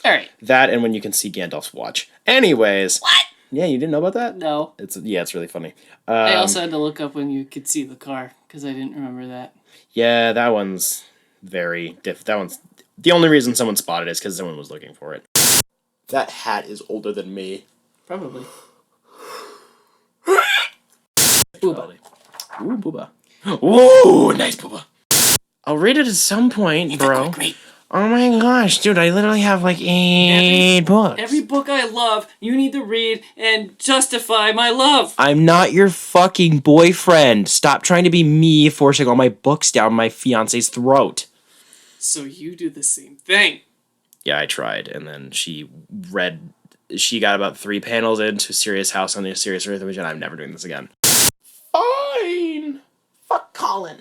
All right. That and when you can see Gandalf's watch. Anyways. What? Yeah, you didn't know about that? No. It's really funny. I also had to look up when you could see the car because I didn't remember that. Yeah, that one's very that one's the only reason someone spotted it is because someone was looking for it. That hat is older than me. Probably. Booba. Ooh, booba. Ooh, nice booba. I'll read it at some point, bro. Great. Oh my gosh, dude, I literally have like 8 books. Every book I love, you need to read and justify my love. I'm not your fucking boyfriend. Stop trying to be me forcing all my books down my fiance's throat. So you do the same thing. Yeah, I tried, and then she got about 3 panels into Serious House on the Serious Earth, and I'm never doing this again. Fine. Fuck Colin.